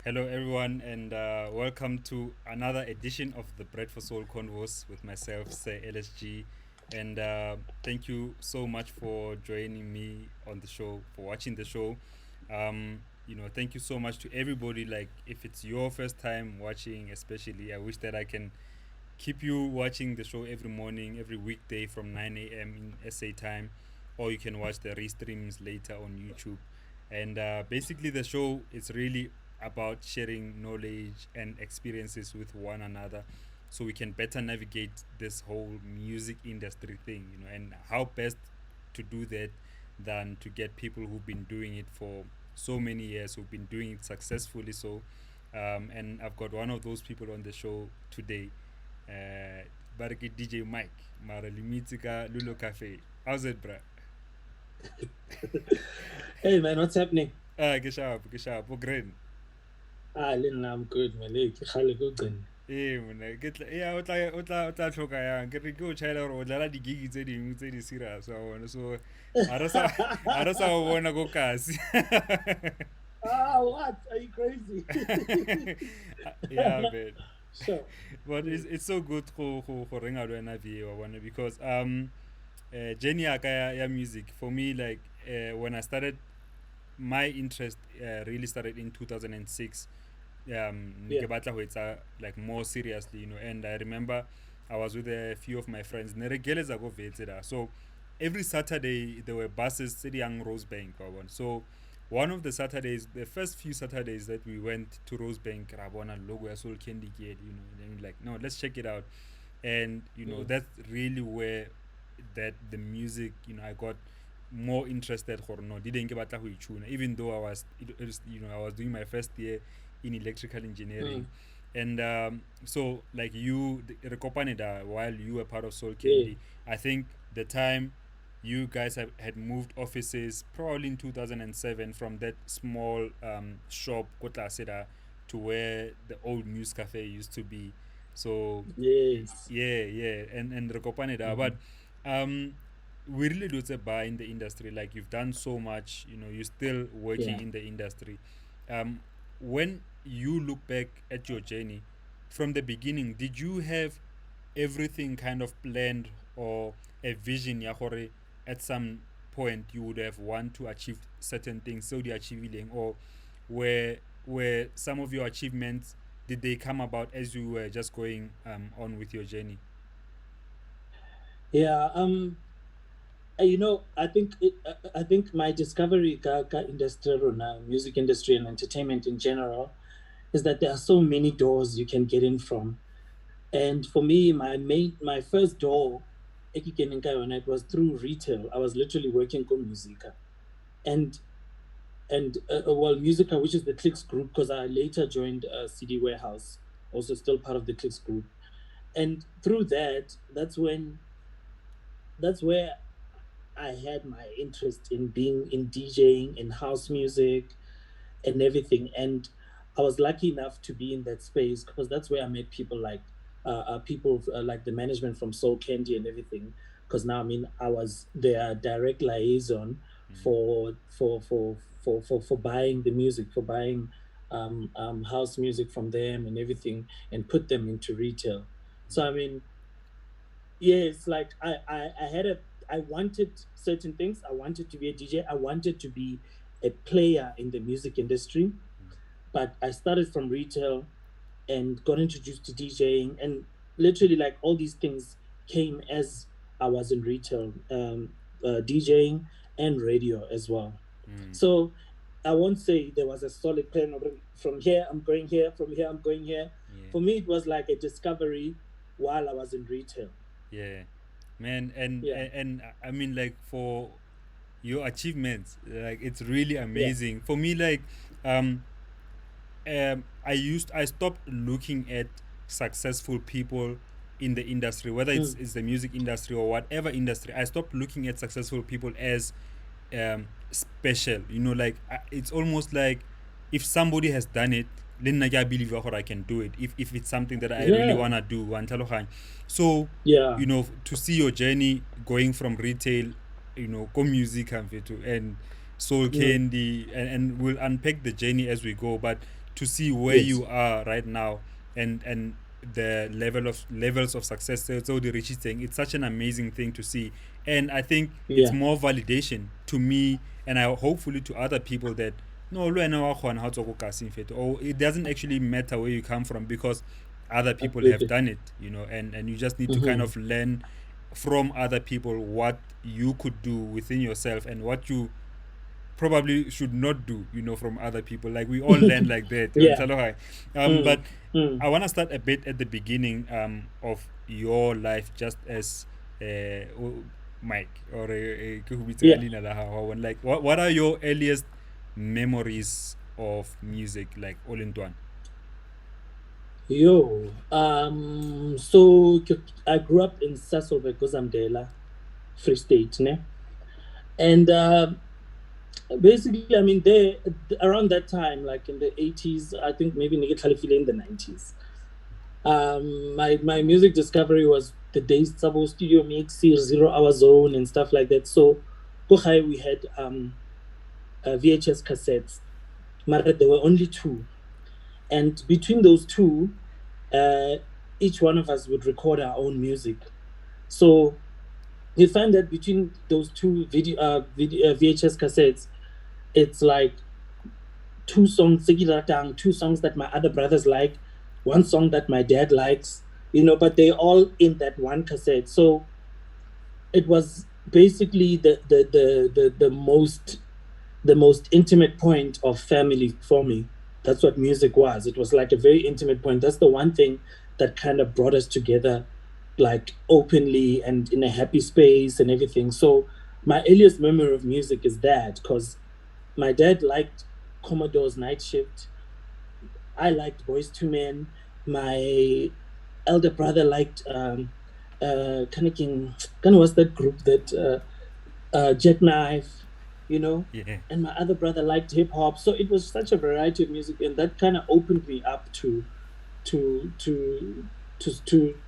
Hello, everyone, and welcome to another edition of the Bread for Soul Convos with myself, Sir LSG. And thank you so much for joining me on the show, for watching the show. Thank you so much to everybody. Like, if it's your first time watching, especially, I wish that I can keep you watching the show every morning, every weekday from 9 a.m. in SA time, or you can watch the restreams later on YouTube. And basically, the show is really about sharing knowledge and experiences with one another so we can better navigate this whole music industry thing, and how best to do that than to get people who've been doing it for so many years, who've been doing it successfully. And I've got one of those people on the show today. Barke DJ Mike, Mara Limitika Lulo Cafe. How's it, bruh? Hey man, what's happening? Ke sharp, Gren. Listen, I'm good, man. Hey, khale go gcina. Mona o tla tlhoka yang ke re ke o chaela gore o dlala di-gig tse dingwe tse di-serious wa bona, so ga re sa o bona ko kasi. What? Are you crazy? Yeah, man. Sure. But it's so good go renga le wena vie wa bona, because journey ya ka ya music for me, like when I started, my interest really started in 2006. Ne Yeah. ke batla ho etsa like more seriously, and I remember I was with a few of my friends, ne re geletsa go Wetse da. So every Saturday there were buses tse di yang Rosebank wa bona. So one of the Saturdays, the first few Saturdays that we went to Rosebank, ra bona logo ya Soul Candy Kid, and then we're like, no, let's check it out. And Mm. that's really where that the music, I got more interested gore no didn't ke batla go itshuna, even though I was doing my first year in electrical engineering. Mm. And so like re kopane da while you were part of Soul Yeah. Candy. I think the time you guys had moved offices probably in 2007 from that small shop Kotla to where the old news cafe used to be. So Yes. yeah, and re kopane da. But Mm. um we really do a bar in the industry. Like, you've done so much, you're still working Yeah. in the industry. um when you look back at your journey from the beginning, did you have everything kind of planned, or a vision ya gore at some point you would have want to achieve certain things, so the achieving, or were some of your achievements, did they come about as you were just going on with your journey? Yeah. I think my discovery ka industry rona, music industry and entertainment in general, is that there are so many doors you can get in from. And for me, my first door, it was through retail. I was literally working on Musica, and Musica, which is the Clicks group, because I later joined CD Warehouse, also still part of the Clicks group. And through that, that's where I had my interest in being in DJing, in house music, and everything. And I was lucky enough to be in that space because that's where I met people like like the management from Soul Candy and everything. Because now, I mean, I was their direct liaison for buying the music, for buying house music from them and everything, and put them into retail. So I mean, yes, like I had a I wanted certain things. I wanted to be a DJ. I wanted to be a player in the music industry, but I started from retail and got introduced to DJing, and literally like all these things came as I was in retail, DJing and radio as well. Mm. So I won't say there was a solid plan of from here I'm going here, from here I'm going here. Yeah. For me, it was like a discovery while I was in retail. Yeah, man, and, Yeah, and and I mean, like, for your achievements, like, it's really yeah. amazing. For me, like, um, I stopped looking at successful people in the industry, whether it's Mm. it's the music industry or whatever industry. I stopped looking at successful people as special. Like, it's almost like if somebody has done it, then I believe I can do it. If it's something that I really Yeah, wanna do, wa ntlhaloganya? So yeah, to see your journey going from retail, go music and Soul mm. Candy, and we'll unpack the journey as we go. But to see where Yes. you are right now, and the levels of success. So the Richie thing, it's such an amazing thing to see, and I think it's Yeah. more validation to me, and I hopefully to other people that no, lo wena wa kgona ha o tswa ko kasing fete, or it doesn't actually matter where you come from because other people have Absolutely. done it, and you just need to kind Mm-hmm. of learn from other people what you could do within yourself and what you probably should not do, from other people. Like we all learn like that. Yeah. But Mm. Mm. I want to start a bit at the beginning of your life, just as Mike or Yeah. like what are your earliest memories of music, like all in one? Yo. So I grew up in Sasolburg, Gozamdela, Free State, ne? And basically, I mean, there around that time, like in the 80s, I think maybe Nigel Khalifile in the 90s. My music discovery was the days Sabo Studio Mix, Zero Hour Zone, and stuff like that. So, Kohai, we had VHS cassettes, but there were only two. And between those two, uh, each one of us would record our own music. So you find that between those two VHS cassettes, it's like two songs, two songs that my other brothers like, one song that my dad likes, but they're all in that one cassette. So it was basically the most intimate point of family for me. That's what music was. It was like a very intimate point. That's the one thing that kind of brought us together, like openly and in a happy space and everything. So my earliest memory of music is that because my dad liked Commodore's Night Shift. I liked Boys to Men. My elder brother liked kind of was that group that Jackknife, Yeah. and my other brother liked hip hop. So it was such a variety of music, and that kind of opened me up to to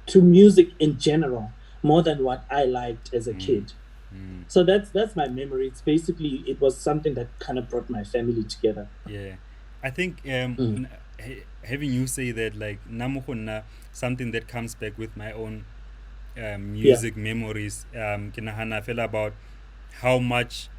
to music in general more than what I liked as a Mm, kid. mm. So that's my memory. It's basically it was something that kind of brought my family together. Yeah, I think Mm. having you say that, like namuhonna, something that comes back with my own Yeah, music memories. Ke nahana fela about how much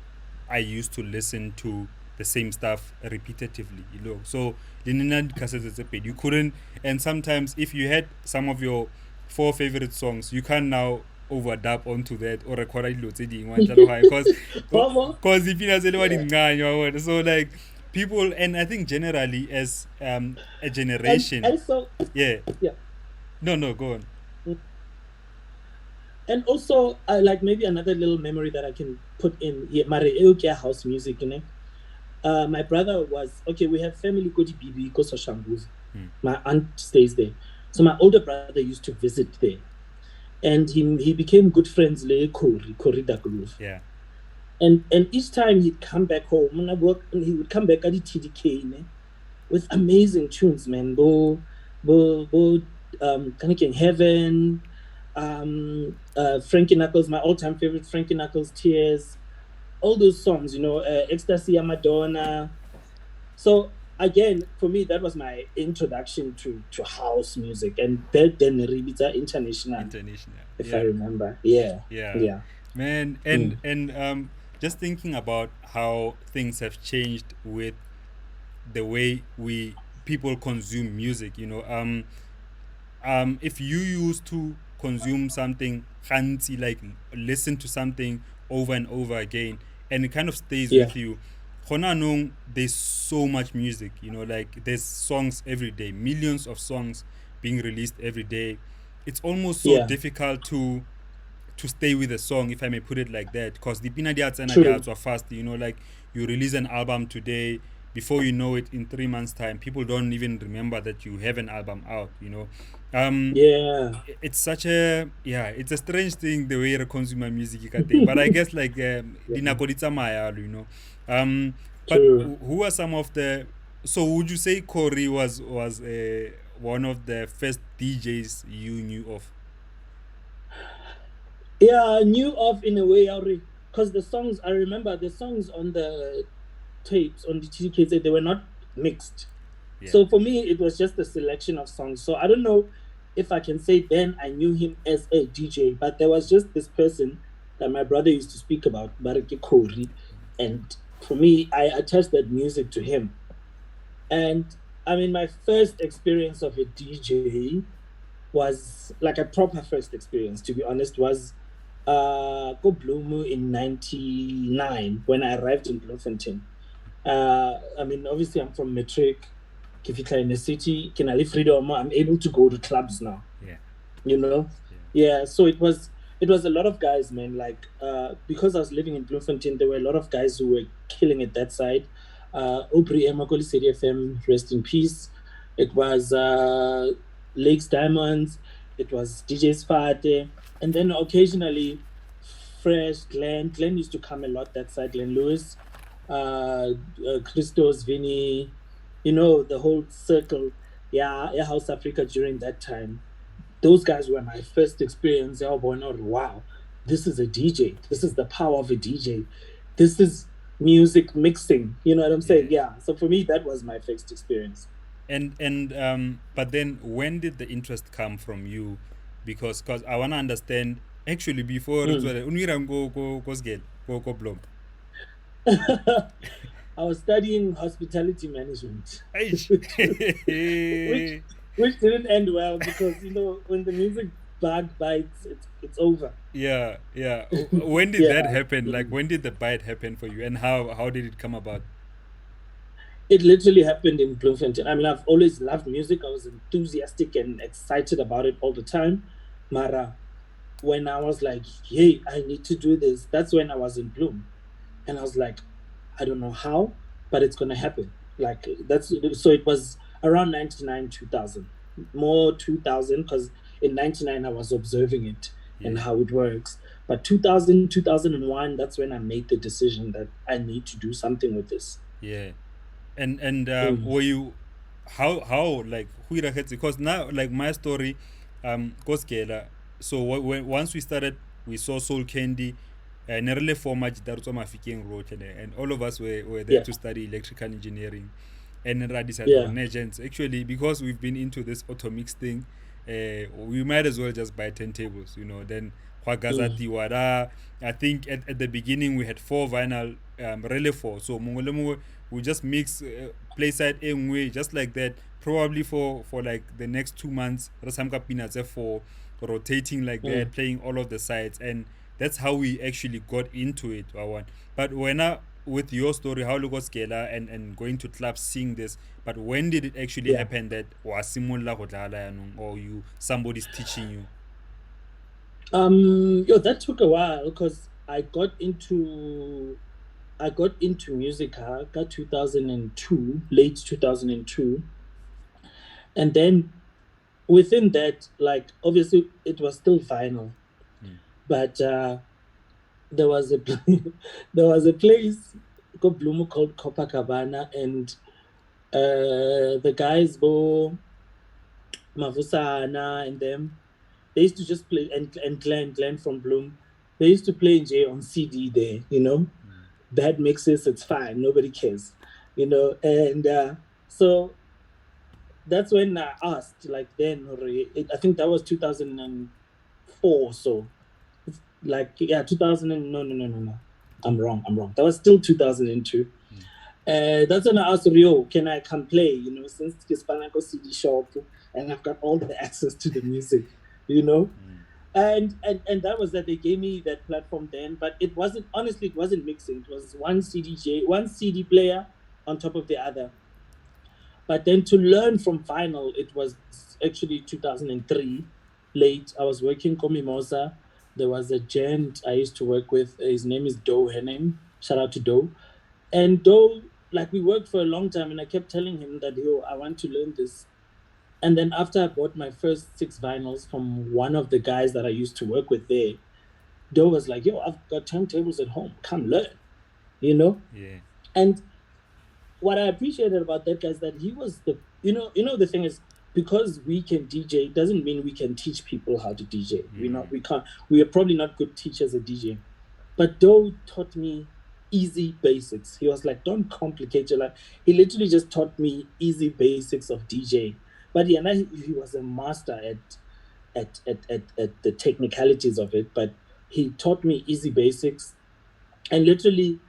I used to listen to the same stuff repetitively. So you couldn't, and sometimes if you had some of your four favorite songs, you can now overdub onto that or record dilo tse dingwe because Pomo. because if you say what Yeah, in so like people, and I think generally as a and generation. also Yeah. yeah. No, go on. And also, like maybe another little memory that I can put in here, Mare Eukia house music, my brother was okay. We have family Kodi Bibi Koso Shambuzi. Hmm. My aunt stays there, so my older brother used to visit there, and he became good friends le Kori Dakuluf. Yeah. And each time he'd come back home, and I work, and he would come back at the TDK, with amazing tunes, man. Bo, Kanikin Heaven, Frankie Knuckles, my all-time favorite, Frankie Knuckles, Tears, all those songs, Ecstasy, Madonna. So again, for me, that was my introduction to house music, and back then Ribita International, International. if I Yeah. remember. Yeah, Yeah, yeah, man, and mm, just thinking about how things have changed with the way we people consume music. If you used to consume something fancy, like listen to something over and over again, and it kind of stays yeah, with you. Hona nung, there's so much music, like there's songs every day, millions of songs being released every day. It's almost so yeah. difficult to stay with a song, if I may put it like that, because the pina diats and True. diats are fast. Like you release an album today, before you know it, in 3 months' time, people don't even remember that you have an album out. Um, Yeah. it's such a, yeah, it's a strange thing the way you consume music ka teng. But I guess like Yeah. dinako di tsamaya jalo, um but True. who are some of the, so would you say Corey was one of the first DJs you knew of? Yeah, I knew of in a way already because the songs I remember the songs on the tapes on the TDKs they were not mixed. Yeah. So for me, it was just a selection of songs. So I don't know if I can say then I knew him as a DJ, but there was just this person that my brother used to speak about, Bariki Kori. And for me, I attached that music to him. And I mean, my first experience of a DJ was like a proper first experience, to be honest, was Go Bloom in 99 when I arrived in Bloemfontein. I mean, obviously, I'm from Matric. Kifika in the city, can I live freedom? I'm able to go to clubs now, Yeah. you know. Yeah. Yeah, so it was a lot of guys, man. Like because I was living in Bloemfontein, there were a lot of guys who were killing it that side. Aubrey Emakoli City FM, rest in peace. It was Lakes Diamonds, it was DJ Spate, and then occasionally Fresh, Glenn used to come a lot that side, Glenn Lewis, Christos, Vinny, the whole circle. Yeah, yeah, House Africa during that time. Those guys were my first experience. Oh boy, not wow, this is a DJ. This is the power of a DJ. This is music mixing. You know what I'm saying? Yeah. Yeah. So for me, that was my first experience. And but then when did the interest come from you? Because I wanna understand actually before Mm. go blom. I was studying hospitality management, Aish. which which didn't end well because when the music bug bites, it's over. Yeah, yeah. When did that Yeah. happen? Like Mm. when did the bite happen for you, and how did it come about? It literally happened in Bloemfontein. I mean, I've always loved music. I was enthusiastic and excited about it all the time. Mara, when I was like, hey, I need to do this, that's when I was in Bloom. And I was like, I don't know how, but it's going to happen. Like, so it was around 99, 2000, more 2000, because in 99, I was observing it and Yeah, how it works. But 2000, 2001, that's when I made the decision that I need to do something with this. yeah. And Mm. were you how like who because now like my story goes so when once we started we saw Soul Candy nearly four match and all of us were there Yeah, to study electrical engineering and then decided yeah. on agents actually because we've been into this auto mix thing we might as well just buy 10 tables then Mm. Hwagazati Wada. I think at the beginning we had four vinyl relay four so we just mix play side way just like that probably for like the next 2 months Rasamka Peanuts for rotating like that Mm. playing all of the sides and that's how we actually got into it but when I with your story how you got scalar and going to clubs seeing this but when did it actually Yeah. happen that wasimolla go dlala yanong or you somebody's teaching you. That took a while because I got into music, got 2002, late 2002. And then within that, like obviously it was still vinyl, Mm, but there was a there was a place called Bloom called Copacabana, and the guys Bo Mavusana and them, they used to just play, and Glenn from Bloom, they used to play J on CD there, bad mixes, it's fine, nobody cares, and so that's when I asked, like then, I think that was 2004, so it's like, yeah, 2000, no, no, no, no, no. I'm wrong. That was still 2002. mm, That's when I asked Rio, can I come play? Since Kispanako CD shop and I've got all the access to the music, you know? mm, And that was that they gave me that platform then, but it wasn't, honestly, it wasn't mixing. It was one CD player on top of the other. But then to learn from vinyl, it was actually 2003, late. I was working for Mimosa. There was a gent I used to work with. His name is Doe Henning. Shout out to Doe. And Doe, like we worked for a long time, and I kept telling him that, yo, I want to learn this. And then after I bought my first 6 vinyls from one of the guys that I used to work with there, Doe was like, yo, I've got turntables at home. Come learn, you know? yeah, And what I appreciated about that guy is that he was the thing is, because we can DJ doesn't mean we can teach people how to DJ. yeah, We are probably not good teachers at DJ. But Doe taught me easy basics. He was like, don't complicate your life. He literally just taught me easy basics of DJing. But yeah, he was a master at the technicalities of it. But he taught me easy basics. And literally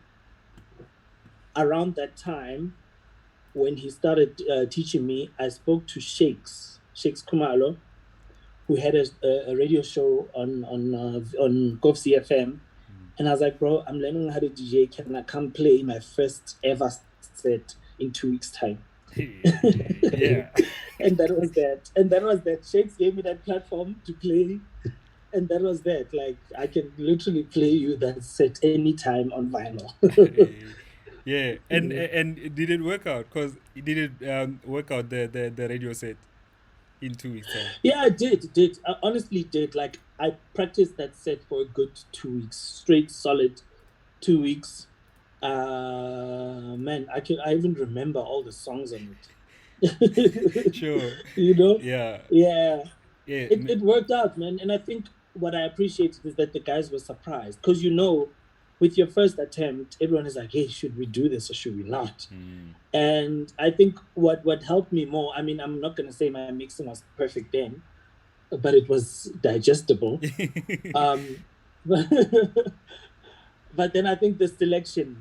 around that time, when he started teaching me, I spoke to Shakes Kumalo, who had a radio show on Gov CFM. And I was like, bro, I'm learning how to DJ. Can I come play my first ever set in 2 weeks' time? Yeah. And that was that. And that was that. Shakes gave me that platform to play. And that was that. Like, I can literally play you that set anytime on vinyl. Yeah, and Yeah. and did it work out? Cause did it work out the radio set in 2 weeks time? Yeah, I did. Did I honestly did. Like, I practiced that set for a good 2 weeks, straight, solid 2 weeks. Man, I even remember all the songs on it. Sure. You know? Yeah. Yeah. Yeah. It worked out, man. And I think what I appreciated is that the guys were surprised. Because with your first attempt, everyone is like, hey, should we do this or should we not? And I think what helped me more, I mean, I'm not gonna say my mixing was perfect then, but it was digestible. Um, but, but then I think the selection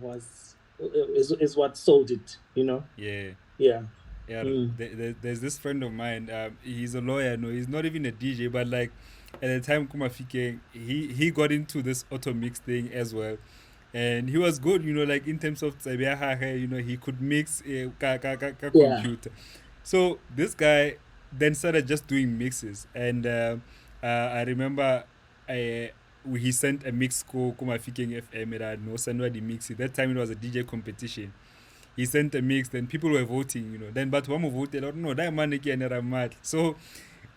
is what sold it, you know? Yeah. Yeah. Yeah, Mm. there's this friend of mine. He's a lawyer. No, he's not even a DJ. But like at the time Kumafike, he got into this auto mix thing as well, and he was good. Like in terms of tsabiaha, he could mix ka Yeah. computer. So this guy then started just doing mixes, and I remember I. He sent a mix ko Kumafike FM era no sendwa the mix. That time it was a DJ competition. He sent a mix, then people were voting. Then but one voted, or no, that man again era mad. So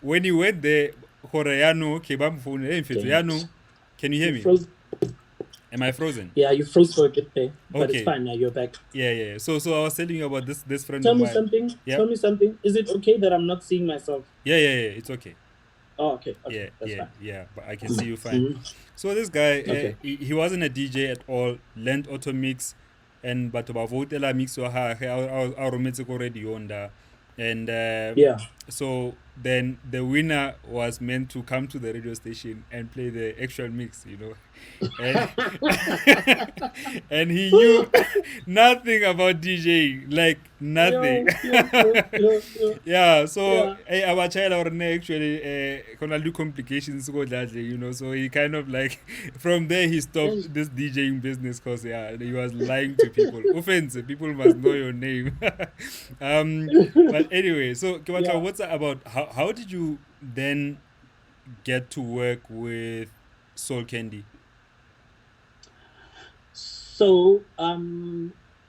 when he went there, Horayano, Kebam phone, hey, Damn Yano, it. can you hear You me? froze. Am I frozen? Yeah, you froze for a bit there, but it's Okay. fine now. You're back. Yeah. So I was telling you about this friend Tell of me mine. something. Yeah. Tell me something. Is it okay that I'm not seeing myself? Yeah. It's okay. Oh, okay. Okay, Yeah, that's yeah, fine. yeah. But I can see you fine. Mhm. So this guy, Okay. he wasn't a DJ at all. Learned auto mix, and but about votela mix or our romantic already on that, and Yeah. so then the winner was meant to come to the radio station and play the actual mix. And and he knew nothing about DJing, like nothing. Yeah, so Yeah. our child or actually gonna do complications go that so he kind of like from there he stopped And this DJing business because he was lying to people. Offensive, people must know your name. But anyway, so Kewaka, yeah. what's that about? How did you then get to work with Soul Candy? So,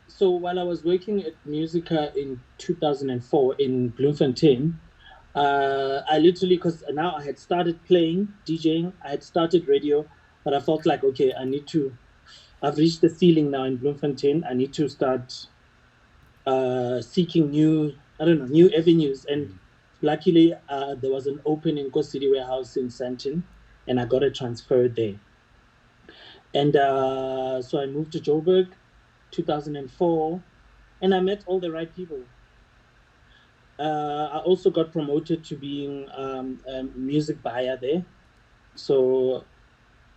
so while I was working at Musica in 2004 in Bloemfontein, I literally, because now I had started playing, DJing, I had started radio, but I felt like, okay, I've reached the ceiling now in Bloemfontein. I need to start seeking I don't know, new avenues. And luckily, there was an open in Coast City Warehouse in Santon, and I got a transfer there. And so I moved to Joburg 2004, and I met all the right people. I also got promoted to being a music buyer there. So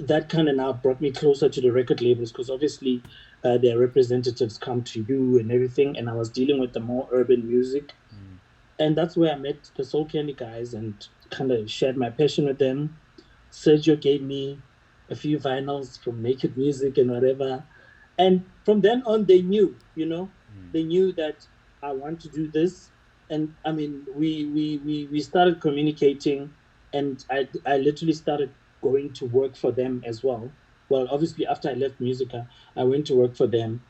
that kind of now brought me closer to the record labels because obviously their representatives come to you and everything. And I was dealing with the more urban music. And that's where I met the Soul Candy guys and kind of shared my passion with them. Sergio gave me a few vinyls from Naked Music and whatever. And from then on, they knew that I want to do this. And I mean, we started communicating, and I literally started going to work for them as well. Well, obviously, after I left Musica, I went to work for them,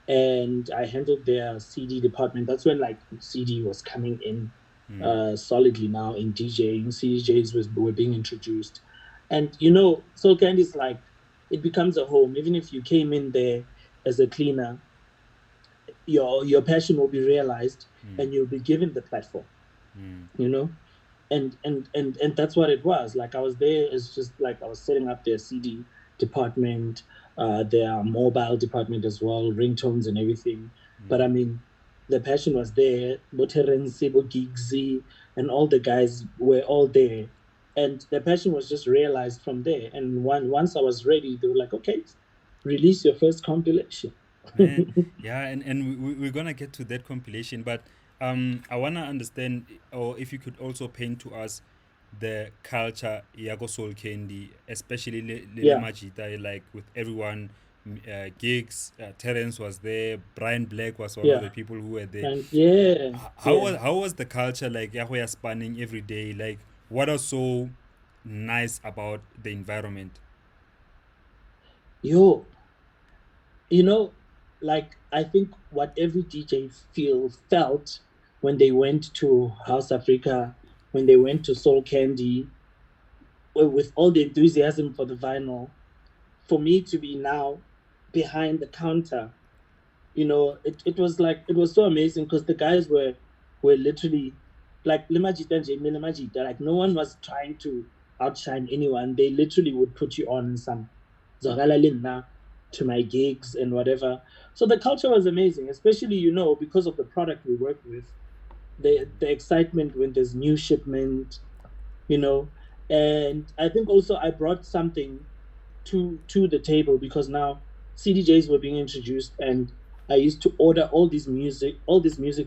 and I handled their CD department. That's when like CD was coming in solidly now in DJing. CDJs were being introduced, and Soul Candy is like it becomes a home. Even if you came in there as a cleaner, your passion will be realized, and you'll be given the platform. You know, and that's what it was. Like I was there. It's just like I was setting up their CD department. their mobile department as well, ringtones and everything. But I mean, the passion was there. Boterense, Giggsy, and all the guys were all there. And the passion was just realized from there. And once I was ready, they were like, okay, release your first compilation. Man, yeah, and we're gonna get to that compilation, but I wanna understand, or if you could also paint to us the culture Yago Soul Candy, especially Lele Yeah. Majita, like with everyone, gigs. Terence was there. Brian Black was one of the Yeah. people who were there. And yeah, yeah. How was the culture like? Yahoya spanning every day. Like, what was so nice about the environment? Yo, you know, like I think what every DJ felt when they went to House Africa, when they went to Soul Candy, with all the enthusiasm for the vinyl, for me to be now behind the counter, it was like it was so amazing because the guys were literally like Limajita and Jamie Limajita, like no one was trying to outshine anyone. They literally would put you on some Zogala Linna to my gigs and whatever. So the culture was amazing, especially, because of the product we work with. The excitement when there's new shipment, you know. And I think also I brought something to the table because now CDJs were being introduced, and I used to order all this music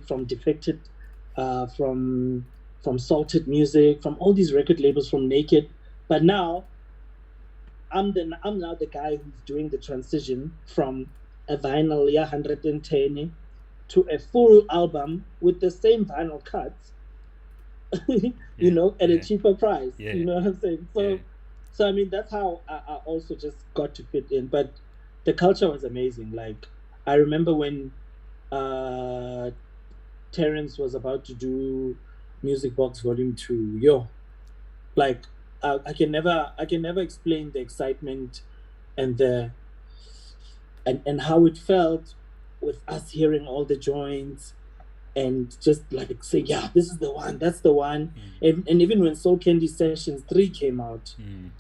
from Defected, from Salted Music, from all these record labels, from Naked. But now I'm now the guy who's doing the transition from a vinyl 110 to a full album with the same vinyl cuts, Yeah, at a yeah, cheaper price. yeah, You know what I'm saying? yeah. So I mean, that's how I also just got to fit in. But the culture was amazing. Like I remember when uh Terence was about to do Music Box Volume 2. Yo, like I can never explain the excitement and the and how it felt with us hearing all the joints and just like say, yeah, this is the one, that's the one. And even when Soul Candy Sessions 3 came out, Mm.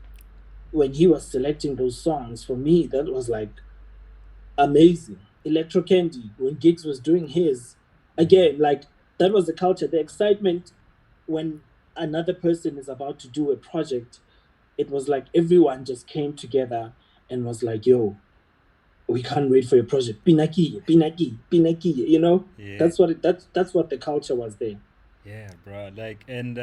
when he was selecting those songs, for me, that was like amazing. Electro Candy, when Gigs was doing his, again, like that was the culture, the excitement when another person is about to do a project. It was like everyone just came together and was like, yo, we can't wait for your project. Pinaki, Pinaki, Pinaki, Yeah, that's what the culture was there. yeah, bro. Like, and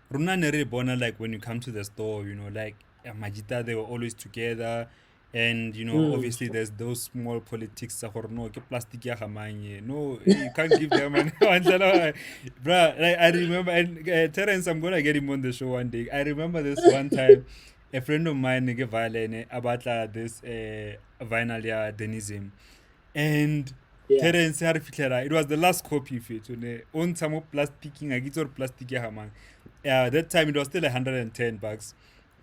Runa Nere Bona, like when you come to the store, like Majita, they were always together. And Mm, obviously, there's those small politics. No, ke plastic ya hamanye. No, you can't give them money. Bro, like, I remember, and Terence, I'm gonna get him on the show one day. I remember this one time, a friend of mine, nige Vale, about this vinyl ya Denism. And yeah. Terence ha re fitlhela, it was the last copy fit ne o ntsha mo plasticing a ke itse gore plastic ya hamang. That time it was still $110,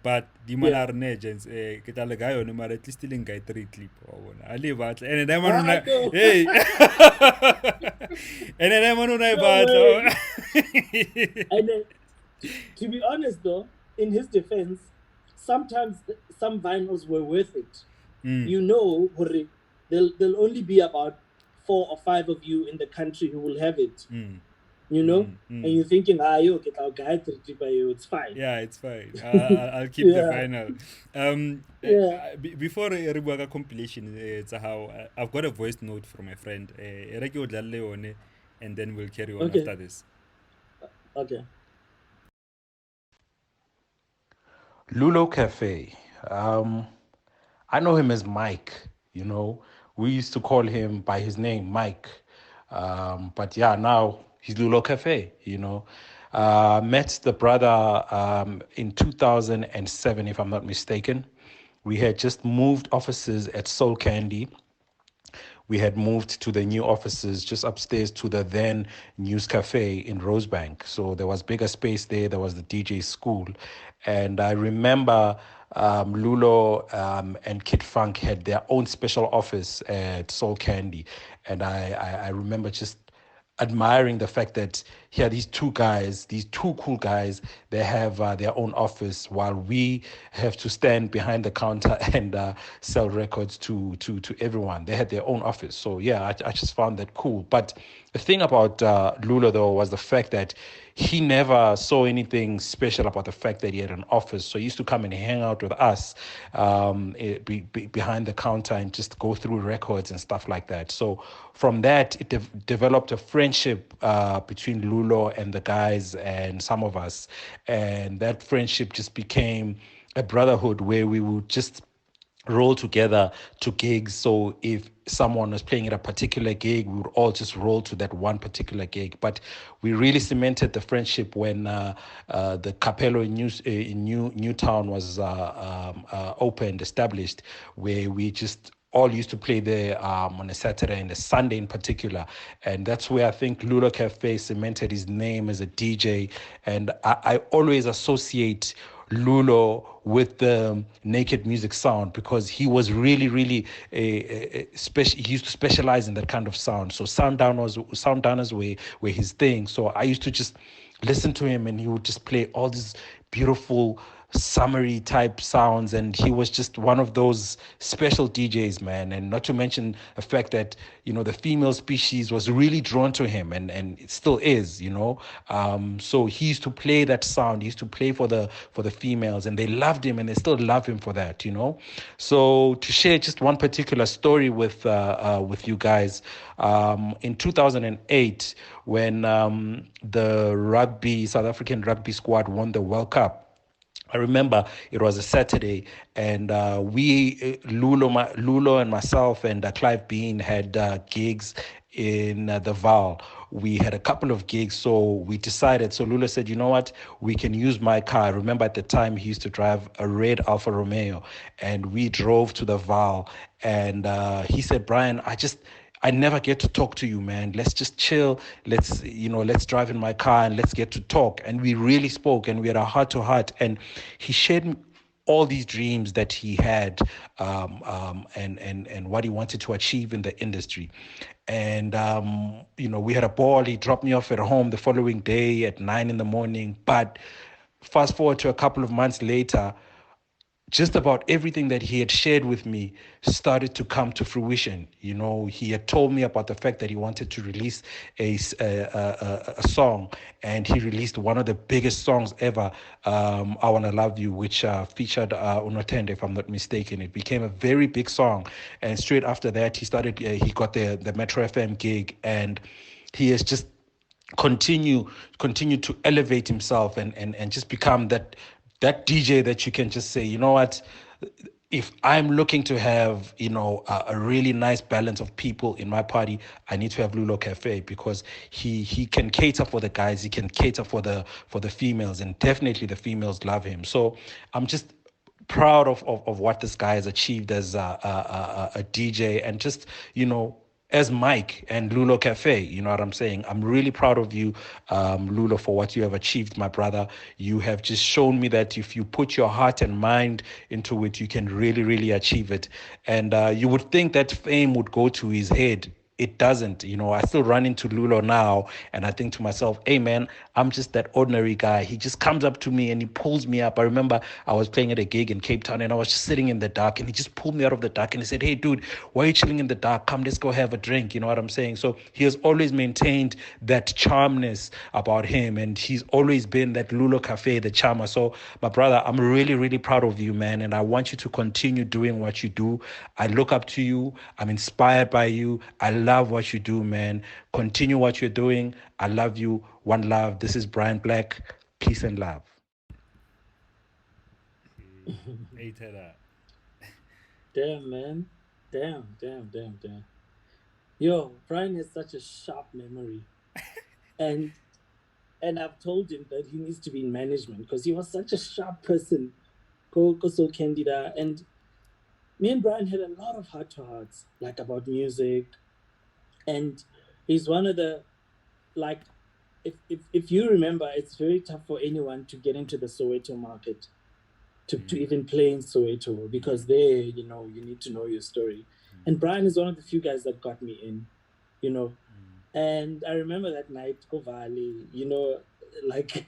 but di Yeah. mana re ne agents ke tla le ga yone mara at least le nka 3 clip wa bona a le batla and then man Ah, una no, hey and then man una e no way. batla. And then, to be honest, though, in his defense, sometimes some vinyls were worth it. Mm, Hore, there'll only be about 4 or 5 of you in the country who will have it. mm, You know, mm, and mm. you're thinking, yo, get our guy to it's fine. Yeah, it's fine. I'll keep the Yeah, final. yeah. Before re bua ka compilation tsa how I've got a voice note from my friend. E re ke o dlalle yone, and then we'll carry on Okay, after this. okay. Lulo Cafe. I know him as Mike, We used to call him by his name, Mike. But yeah, now he's Lulo Cafe. Met the brother in 2007, if I'm not mistaken. We had just moved offices at Soul Candy. We had moved to the new offices just upstairs to the then News Cafe in Rosebank. So there was bigger space there. There was the DJ school. And I remember Lulo and Kid Funk had their own special office at Soul Candy. And I remember just admiring the fact that here these two guys, these two cool guys, they have their own office while we have to stand behind the counter and sell records to everyone. They had their own office. So yeah, I just found that cool. But the thing about Lulo though was the fact that he never saw anything special about the fact that he had an office. So he used to come and hang out with us behind the counter and just go through records and stuff like that. So from that, it developed a friendship between Lulo and the guys and some of us. And that friendship just became a brotherhood where we would just roll together to gigs. So if someone was playing at a particular gig, we would all just roll to that one particular gig. But we really cemented the friendship when the Capello in Newtown was opened, established, where we just all used to play there on a Saturday and a Sunday in particular. And that's where I think Lulo Cafe cemented his name as a DJ. And I always associate Lulo with the naked music sound because he was really, really special. He used to specialize in that kind of sound. So sound downers were his thing. So I used to just listen to him, and he would just play all these beautiful summery type sounds, and he was just one of those special DJs, man. And not to mention the fact that the female species was really drawn to him, and it still is. So he used to play that sound. He used to play for the females, and they loved him, and they still love him for that. So to share just one particular story with you guys, in 2008, when the South African rugby squad won the World Cup. I remember it was a Saturday, and Lulo and myself and Clive Bean had gigs in the Val. We had a couple of gigs, so we decided. So Lulo said, "You know what? We can use my car." I remember at the time he used to drive a red Alfa Romeo, and we drove to the Val. And he said, "Brian, I never get to talk to you, man. Let's just chill. Let's drive in my car and let's get to talk." And we really spoke, and we had a heart to heart. And he shared all these dreams that he had, and what he wanted to achieve in the industry. And we had a ball. He dropped me off at home the following day at 9 in the morning. But fast forward to a couple of months later, just about everything that he had shared with me started to come to fruition. He had told me about the fact that he wanted to release a song, and he released one of the biggest songs ever, "I Wanna Love You," which featured Unotende, if I'm not mistaken. It became a very big song, and straight after that, he got the Metro FM gig, and he has just continue to elevate himself and just become that DJ that you can just say, you know what, if I'm looking to have a really nice balance of people in my party, I need to have Lulo Cafe, because he can cater for the guys, he can cater for the females, and definitely the females love him. So I'm just proud of what this guy has achieved as a DJ, and just as Mike and Lulo Cafe. You know what I'm saying? I'm really proud of you, Lulo, for what you have achieved, my brother. You have just shown me that if you put your heart and mind into it, you can really, really achieve it. And you would think that fame would go to his head. It doesn't. I still run into Lulo now, and I think to myself, hey man, I'm just that ordinary guy. He just comes up to me and he pulls me up. I remember I was playing at a gig in Cape Town, and I was just sitting in the dark, and he just pulled me out of the dark, and he said, "Hey dude, why are you chilling in the dark? Come, let's go have a drink." You know what I'm saying? So he has always maintained that charmness about him, and he's always been that Lulo Cafe, the charmer. So my brother, I'm really, really proud of you, man, and I want you to continue doing what you do. I look up to you. I'm inspired by you. I love what you do, man. Continue what you're doing. I love you. One love. This is Brian Black. Peace and love. Hated that. Damn, man. Damn, damn, damn, damn. Yo, Brian has such a sharp memory. And I've told him that he needs to be in management because he was such a sharp person. Go so candida. And me and Brian had a lot of heart to hearts, like about music. And he's one of the, like, if you remember, it's very tough for anyone to get into the Soweto market, to even play in Soweto, because there, you need to know your story. And Brian is one of the few guys that got me in, And I remember that night, Kovali, like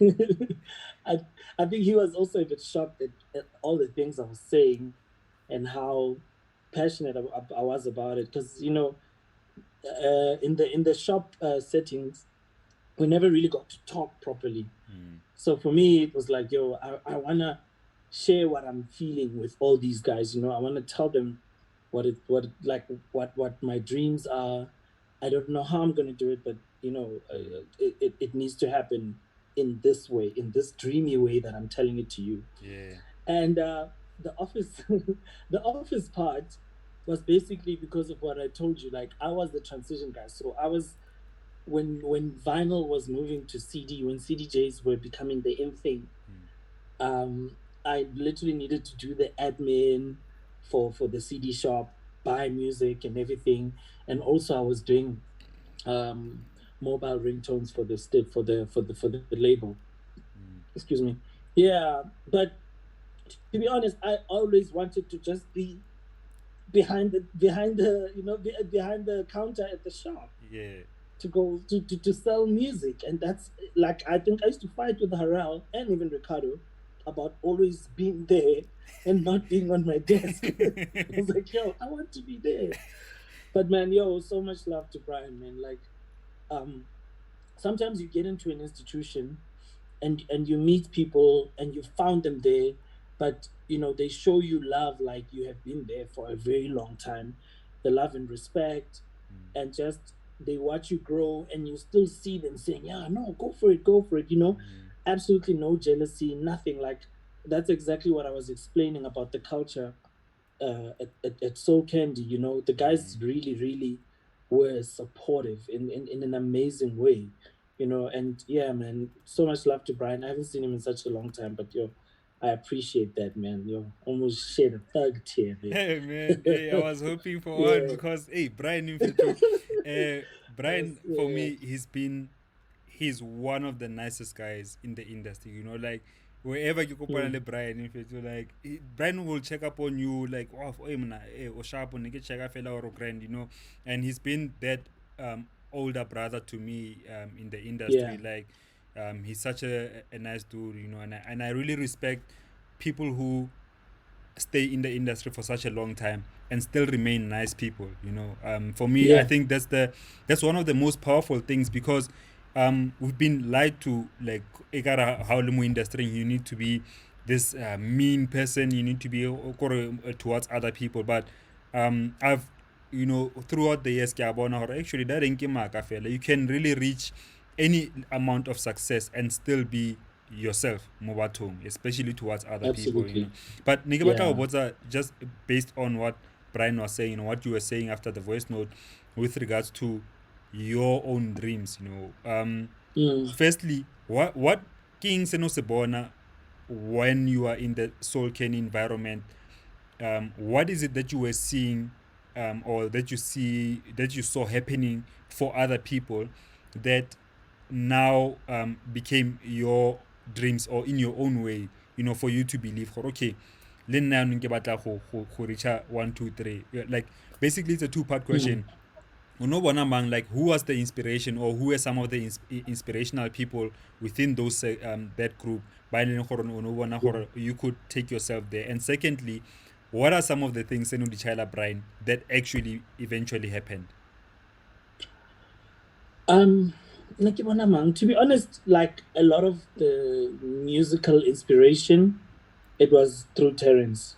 I I think he was also a bit shocked at all the things I was saying and how passionate I was about it. Because in the shop settings, we never really got to talk properly. Mm. So for me, it was like, yo, I wanna share what I'm feeling with all these guys. I wanna tell them what my dreams are. I don't know how I'm gonna do it, but Mm. it needs to happen in this way, in this dreamy way that I'm telling it to you. Yeah. And the office, the office part was basically because of what I told you. Like I was the transition guy, so I was when vinyl was moving to CD, when CDJs were becoming the in thing, Mm. I literally needed to do the admin for the CD shop, buy music and everything, and also I was doing um, mobile ringtones for the for the label. Mm. Excuse me. Yeah, but to be honest, I always wanted to just be behind the behind the counter at the shop Yeah. to go to sell music. And that's like, I think I used to fight with Harel and even Ricardo about always being there and not being on my desk. I was like, yo, I want to be there. But man, yo, so much love to Brian, man. Like, um, sometimes you get into an institution and you meet people and you found them there, but they show you love like you have been there for a very long time, the love and respect, Mm. and just they watch you grow and you still see them saying, yeah, no, go for it, go for it, Mm. absolutely no jealousy, nothing. Like, that's exactly what I was explaining about the culture at Soul Candy. The Mm. guys really, really were supportive in an amazing way. And yeah, man, so much love to Brian. I haven't seen him in such a long time, but yo, I appreciate that, man. Yo, almost shed a thug tear Hey there. man, hey, I was hoping for one Yeah, because hey, Brian Infeto, that's, Brian for yeah. me, he's one of the nicest guys in the industry. Like wherever you go, Mm, Brian Infeto, like Brian will check up on you, like oh, o sharp on check up or grand, and he's been that older brother to me in the yeah, industry. Like he's such a nice dude, and I really respect people who stay in the industry for such a long time and still remain nice people. For me, I yeah, think that's one of the most powerful things because we've been lied to, like ekara how le industry you need to be this mean person, you need to be towards other people, but I've throughout the years actually that ain't you can really reach any amount of success and still be yourself mo bathong, especially towards other people. absolutely. But nike batla Yeah. go botsa just based on what Brian was saying, what you were saying after the voice note with regards to your own dreams. Mm, Firstly, what king seno se bona when you are in the soul can environment, what is it that you were seeing, or that you saw happening for other people that now became your dreams, or in your own way, for you to believe okay, le nna yaanong ke batla go reacha 1 2 3. Like basically it's a two-part mm, question. No bona mang, like who was the inspiration, or who were some of the inspirational people within those that group ba e leng gore o no bona yeah. gore you could take yourself there, and secondly, what are some of the things in di chaela Brian that actually eventually happened? Um, like, to be honest, like a lot of the musical inspiration, it was through Terence.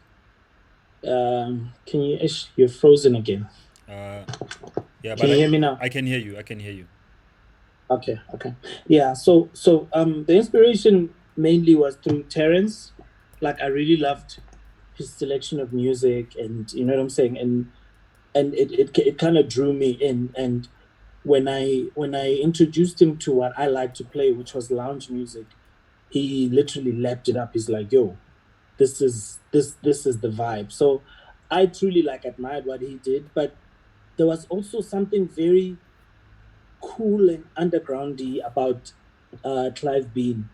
Can you? Ish, you're frozen again. uh yeah, Can but you I, hear me now? I can hear you, I can hear you. Okay, okay. Yeah. So the inspiration mainly was through Terence. Like, I really loved his selection of music, and you know what I'm saying, and it kind of drew me in. And when I introduced him to what I like to play, which was lounge music, he literally lapped it up. He's like, "Yo, this is the vibe." So I truly like admired what he did, but there was also something very cool and undergroundy about Clive Bean.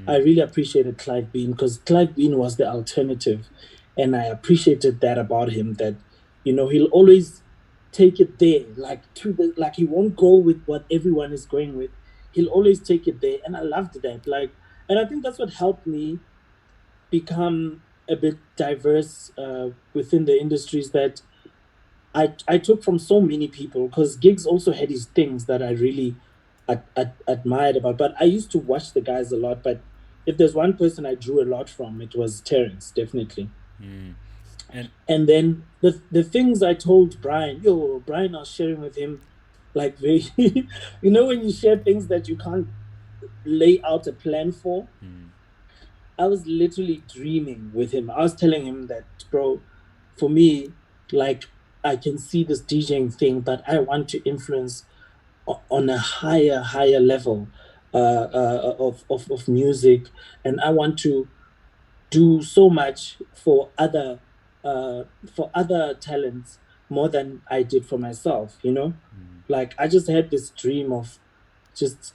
I Mm. really appreciated Clive Bean because Clive Bean was the alternative, and I appreciated that about him. That he'll always take it there, like to the like he won't go with what everyone is going with. He'll always take it there, and I loved that. Like, and I think that's what helped me become a bit diverse within the industries that I took from so many people, because gigs also had his things that I really admired about. But I used to watch the guys a lot. But if there's one person I drew a lot from, it was Terrence, definitely. Mm. And And then the things I told Brian, yo, Brian, I was sharing with him, like very, when you share things that you can't lay out a plan for. mm, I was literally dreaming with him. I was telling him that, bro, for me, like I can see this DJing thing, but I want to influence on a higher level of music, and I want to do so much for other talents more than I did for myself. mm, Like I just had this dream of just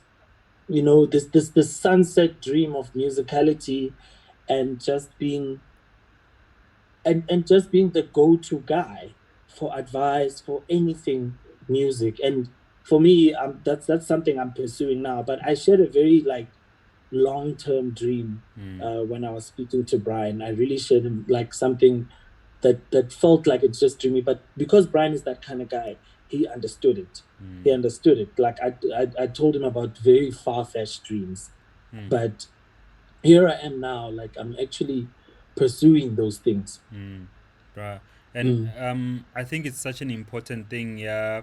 this sunset dream of musicality, and just being and just being the go-to guy for advice for anything music. And for me, that's something I'm pursuing now. But I shared a very like long-term dream mm, when I was speaking to Brian. I really shared him like something that felt like it's just dreamy. But because Brian is that kind of guy, he understood it. mm, He understood it. Like I told him about very far-fetched dreams, mm, but here I am now. Like I'm actually pursuing those things. mm. Bruh. And Mm, I think it's such an important thing. Yeah,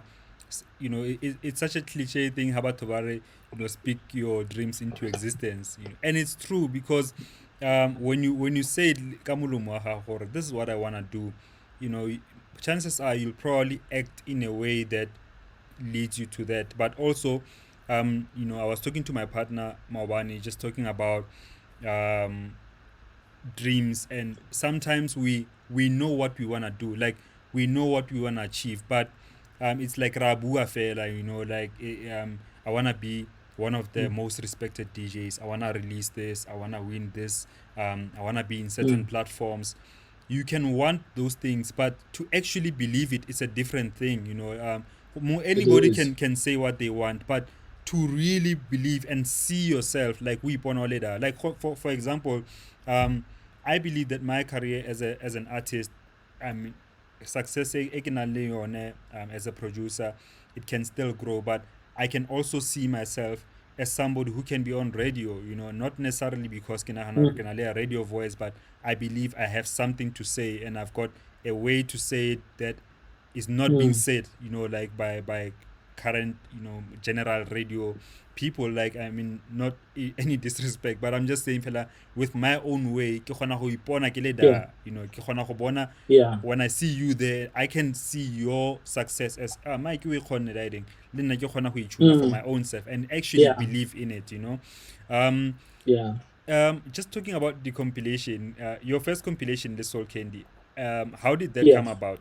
it's such a cliche thing. How about Tobare, speak your dreams into existence. And it's true because when you say it, "Kamulumo ha hore," this is what I wanna do. You know, chances are you'll probably act in a way that leads you to that. But also, I was talking to my partner Mawani, just talking about um dreams, and sometimes we know what we want to do, like we know what we want to achieve, but it's like rabua fela, like I want to be one of the mm, most respected DJs. I want to release this, I want to win this, I want to be in certain mm. platforms. You can want those things, but to actually believe it is a different thing. It Anybody is. can say what they want, but to really believe and see yourself, like we leader, like for example, um I believe that my career as an artist, I mean, success as a producer, it can still grow, but I can also see myself as somebody who can be on radio, not necessarily because can Mm, I lay a radio voice, but I believe I have something to say, and I've got a way to say it that is not being mm. said, like by current, general radio people. Like, I mean, not any disrespect, but I'm just saying, fella, with my own way, ke kgona go ipona ke le Yeah, da, ke kgona go bona. yeah. When I see you there, I can see your success as Mike we kgone riding. Le nna ke kgona go itšhuma for my Mm, own self and actually yeah, believe in it. Um, yeah, just talking about the compilation, your first compilation, The Soul Candy. How did that come yes. about?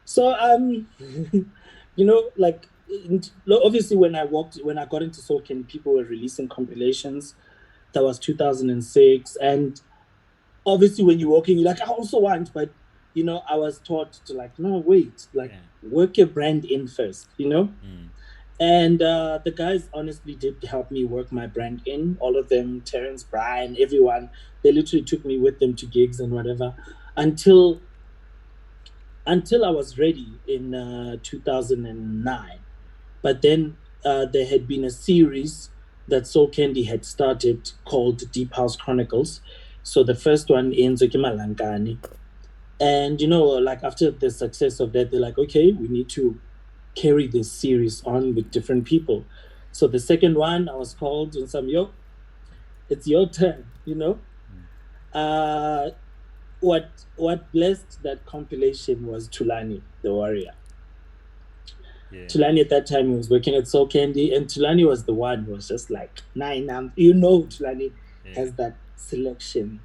So like obviously when I got into Soul Candy, people were releasing compilations. That was 2006, and obviously when you're walking, you're like, I also want, but I was taught to like, no, wait, like Yeah. work your brand in first. Mm, And the guys honestly did help me work my brand in. All of them, Terrence, Brian, everyone, they literally took me with them to gigs and whatever until I was ready in 2009. But then there had been a series that Soul Candy had started called Deep House Chronicles. So the first one in Zokimalangani. And like after the success of that, they're like, okay, we need to carry this series on with different people. So the second one, I was called and some, yo, it's your turn. mm, Uh, what blessed that compilation was Tulani, the warrior. yeah. Tulani at that time he was working at Soul Candy, and Tulani was the one who was just like, nine, Tulani Yeah. has that selection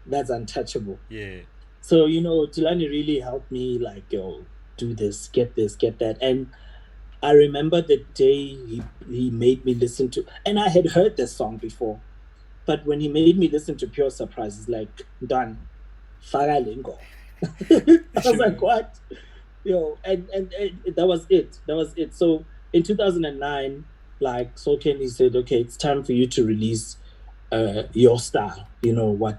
that's untouchable. Yeah. So, Tulani really helped me like, yo, do this, get that. And I remember the day he made me listen to, and I had heard this song before, but when he made me listen to Pure Surprise, it's like, done, Faralingo. I was like, Sure. what? And that was it. That was it. So in 2009, like Soul Candy said, okay, it's time for you to release your style.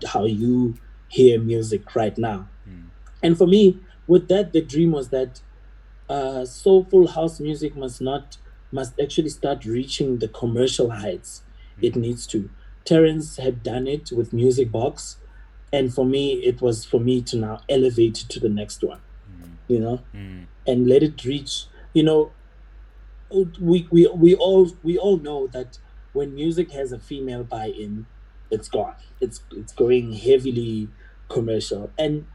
How you hear music right now. Mm, And for me, with that, the dream was that soulful house music must actually start reaching the commercial heights it mm, needs to. Terence had done it with Music Box, and for me, it was for me to now elevate to the next one, mm, you know, mm, and let it reach. We all know that when music has a female buy-in, it's gone. It's going heavily commercial, and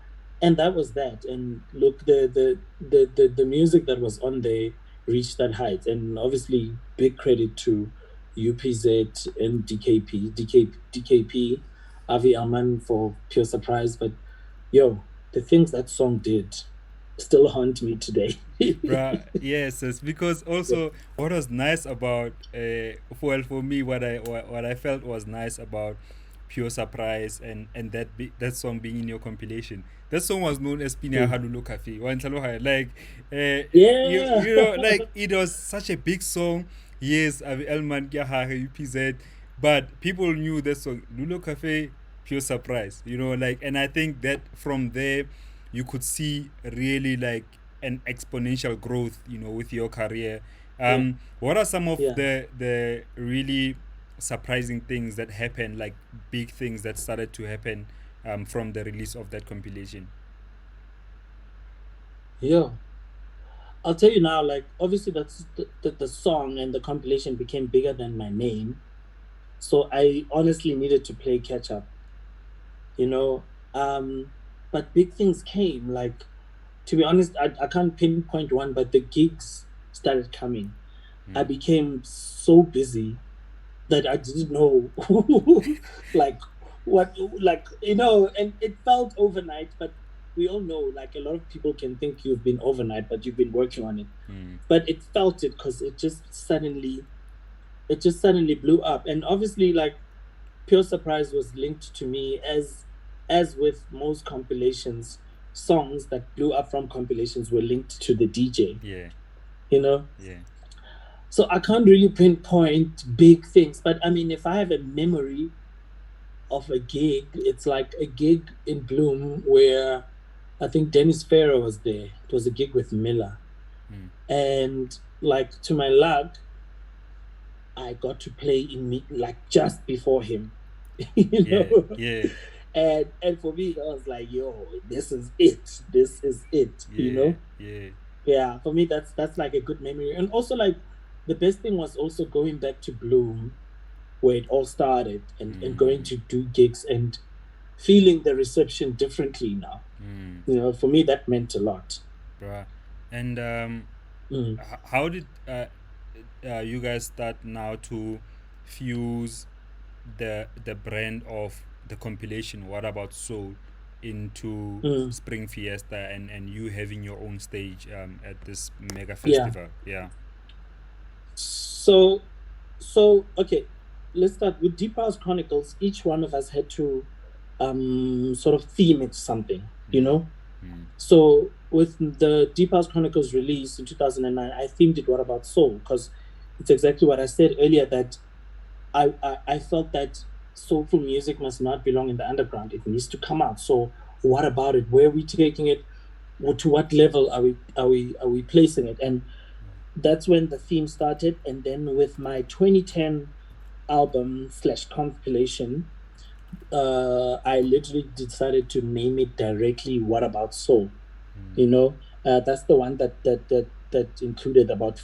that was that. And look, the music that was on there reached that height, and obviously big credit to UPZ and DKP, Avi Alman for Pure Surprise. But yo, the things that song did still haunt me today. bruh, yes, it's because also what was nice about well, for me, what I felt was nice about Pure Surprise and that song being in your compilation. That song was known as Pina Mm. Lulo Cafe. Like Yeah. like it was such a big song. Yes, Avi Elman UPZ, but people knew that song Lulo Cafe, Pure Surprise. Like, and I think that from there you could see really like an exponential growth, with your career. Yeah. What are some of Yeah. the really surprising things that happened, like big things that started to happen from the release of that compilation? Yeah. I'll tell you now, like, obviously, that's the song and the compilation became bigger than my name. So I honestly needed to play catch up, you know. Um, but big things came. Like, to be honest, I can't pinpoint one, but the gigs started coming. I Mm, became so busy that I didn't know like what and it felt overnight, but we all know like a lot of people can think you've been overnight, but you've been working on it. mm, But it felt it because it just suddenly blew up. And obviously like Pure Surprise was linked to me as with most compilations, songs that blew up from compilations were linked to the DJ, yeah, you know? yeah, So I can't really pinpoint big things, but I mean, if I have a memory of a gig, it's like a gig in Bloom where I think Dennis Farrow was there. It was a gig with Miller. mm, And like to my luck, I got to play like just before him. you yeah, know? yeah, And for me, I was like, yo, this is it. This is it, you yeah, know? yeah, Yeah, for me that's like a good memory. And also like the best thing was also going back to Bloom where it all started and going mm, to do gigs and feeling the reception differently now. mm, For me that meant a lot. bruh. And Mm, how did you guys start now to fuse the brand of the compilation What About Soul into mm, Spring Fiesta, and you having your own stage at this mega yeah. festival? Yeah. So okay, let's start with Deep House Chronicles. Each one of us had to sort of theme it to something, you Mm, know. mm, So with the Deep House Chronicles release in 2009, I themed it What About Soul because it's exactly what I said earlier that I felt that soulful music must not belong in the underground. It needs to come out. So what about it? Where are we taking it? To what level are we placing it? And that's when the theme started. And then with my 2010 album slash compilation, I literally decided to name it directly "What About Soul." mm, That's the one that included about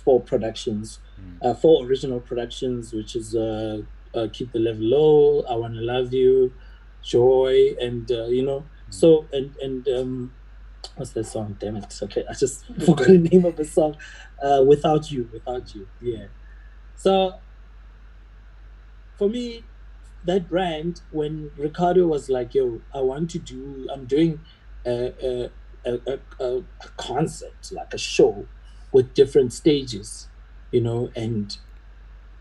mm, four original productions, which is "Keep the Level Low," "I Wanna Love You," "Joy," and mm, so and what's that song? Damn it! Okay, I just forgot the name of the song. Without you, yeah. So for me, that brand, when Ricardo was like, "Yo, I'm doing a a concert, like a show with different stages, and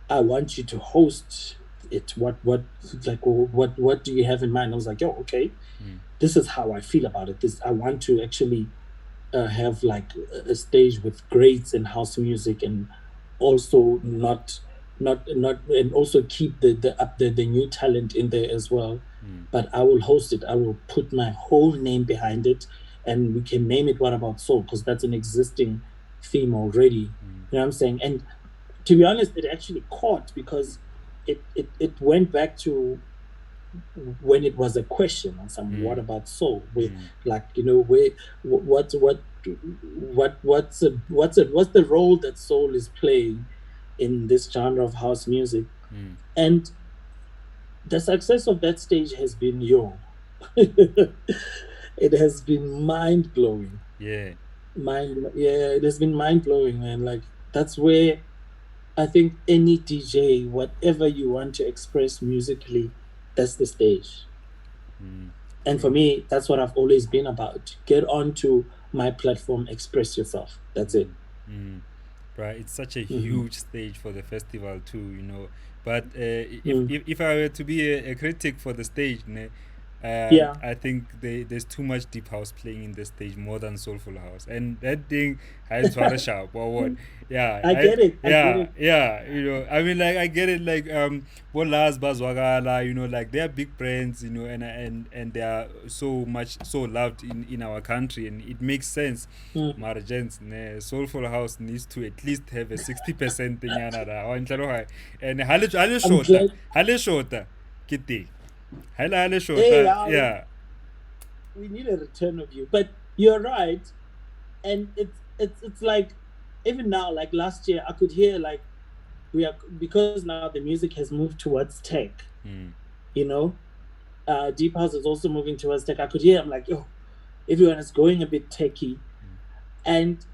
I want you to host it. What do you have in mind? I was like, yo, okay, mm, this is how I feel about it. This I want to actually have like a stage with greats and house music, and also not and also keep the new talent in there as well. mm, But I will host it. I will put my whole name behind it, and we can name it What About Soul, because that's an existing theme already. mm, You know what I'm saying? And to be honest, it actually caught because it went back to when it was a question on some what mm, about soul, where mm, like where what's the role that soul is playing in this genre of house music. mm. And the success of that stage has been it has been mind blowing. Yeah. Yeah, it has been mind blowing, man. Like that's where I think any DJ, whatever you want to express musically, that's the stage. Mm. And for True. me, that's what I've always been about. Get onto my platform, express yourself. That's it. Mm, mm. Right, it's such a Mm-hmm. huge stage for the festival too, you know. But Mm. if I were to be a critic for the stage, ne, Yeah, I think there's too much deep house playing in the stage more than soulful house, and that thing has to sharp or what? Yeah, I get it. I get it. yeah, you know, I mean, like I get it, like Bolas Bazwagala, you know, like they are big brands, you know, and they are so loved in our country, and it makes sense. Mm. Margins, ne, soulful house needs to at least have a 60% thing, and I'm glad. hale shota, kitty, hale Hey, shota, yeah. we need a return of you. But you're right, and it's like even now, like last year, I could hear like we are, because now the music has moved towards tech. Mm, You know, deep house is also moving towards tech. I could hear. I'm like, yo, everyone is going a bit techy, and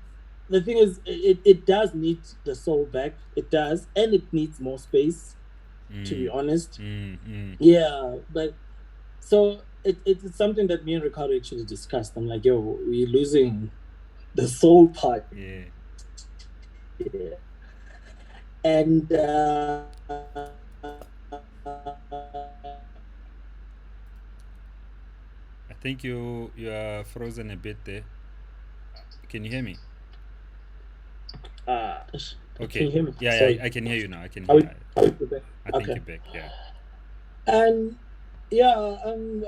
the thing is, it does need the soul back. It does, and it needs more space. To be mm, honest, mm, mm, yeah. But so it's something that me and Ricardo actually discussed. I'm like, yo, we're losing the soul part yeah. here, and I think you are frozen a bit there. Can you hear me? can Okay. you hear me? Yeah, Sorry. I can hear you now. I can Are hear. we, are we back? I think Okay. you're back. Yeah. And yeah,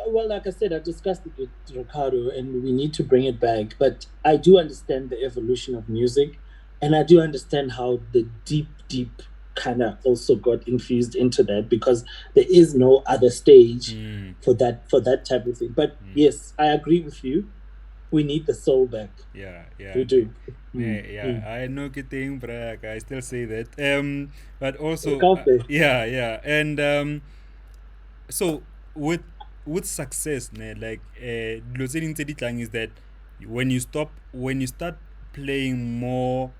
well, like I said, I discussed it with Ricardo, and we need to bring it back. But I do understand the evolution of music, and I do understand how the deep kind of also got infused into that, because there is no other stage Mm, for that type of thing. But mm, yes, I agree with you. We need the soul back. yeah, We yeah. do. Mm, Yeah, mm. I know kidding, but I still say that. But also, Cafe. yeah, and so with success, ne, like dilo tse ding tse di tlang is that when you start playing more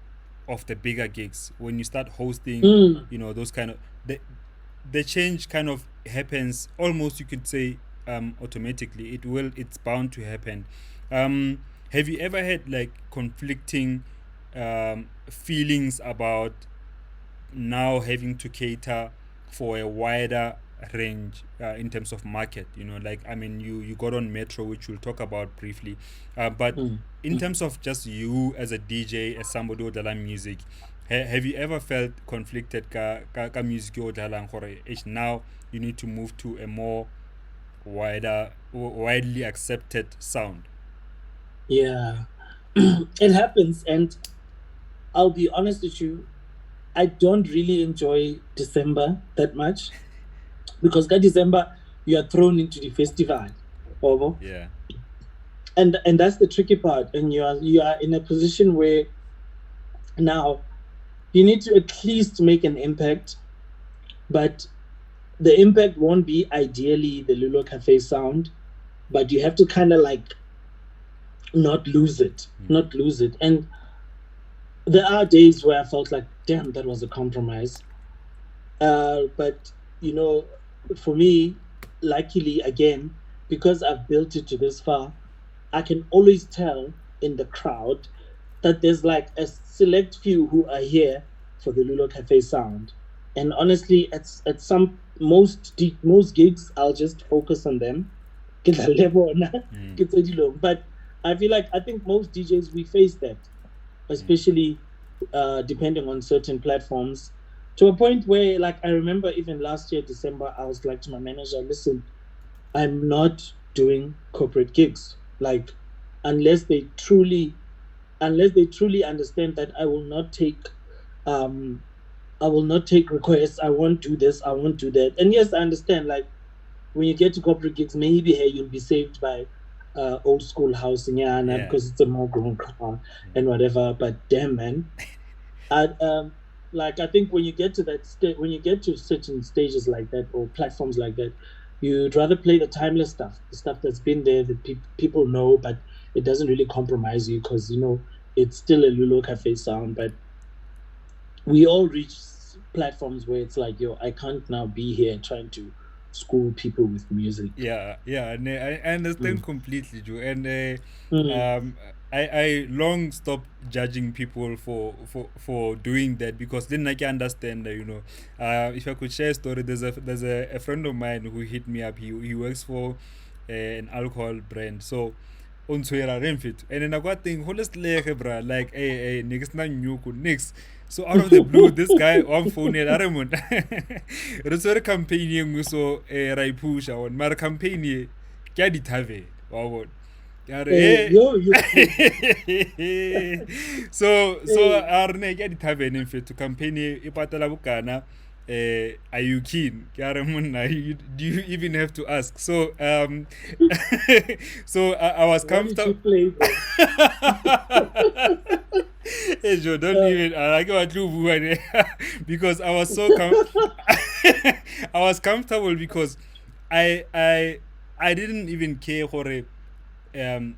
of the bigger gigs, when you start hosting, Mm, you know, those kind of the change kind of happens almost, you could say, automatically. It's bound to happen. um have you ever had like conflicting feelings about now having to cater for a wider range in terms of market, you know, like I mean, you got on metro, which we'll talk about briefly, but mm, in mm. terms of just you as a DJ, as somebody who does music, have you ever felt conflicted ka music o dalang gore now you need to move to a more widely accepted sound? Yeah. It happens, and I'll be honest with you, I don't really enjoy December that much, because that December you are thrown into the festival, over, Yeah. and that's the tricky part. And you are in a position where now you need to at least make an impact, but the impact won't be ideally the Lulo Cafe sound, but you have to kind of like Mm, not lose it. And there are days where I felt like, damn, that was a compromise. But you know, for me, luckily again, because I've built it to this far, I can always tell in the crowd that there's like a select few who are here for the Lulo Cafe sound. And honestly, at some most gigs I'll just focus on them. Ke tla le bona, Mm, ke tse dilong. But I feel like I think most DJs we face that, mm, especially depending on certain platforms, to a point where, like, I remember even last year December, I was like to my manager, listen, I'm not doing corporate gigs, like, unless they truly understand that um I will not take requests. I won't do this. I won't do that. And yes, I understand. Like, when you get to corporate gigs, maybe hey, you'll be saved by old school housing, yeah, yeah. because it's a more grown crowd and whatever. But damn, man, I like, I think when you get to when you get to certain stages like that or platforms like that, you'd rather play the timeless stuff, the stuff that's been there that people know, but it doesn't really compromise you because it's still a Lulo Cafe sound. But we all reach platforms where it's like, yo, I can't now be here trying to school people with music. Yeah, yeah, and I understand Mm. completely, Joe. And Mm. um, I long stopped judging people for doing that because then I can understand that, if I could share a story, there's a friend of mine who hit me up. He works for an alcohol brand, so on Twitter Renfit. And then I got thing, honestly, bra, like, hey, niggas not new, nix. So out of the blue, this guy on phone at Aramund. Resort campaigning so Rai Pusha on Mar campaign, Gadi Tave, wow. Eh. Yo, you crazy. So Hey, Arne Gadi Tave in fit to campaign Ipatala Bukana. Are you keen? Do you even have to ask? So so I was what did you comfortable. play then? Hey Joe, don't Uh, even. I like what you do, because I was I was comfortable because I I I didn't even care for a um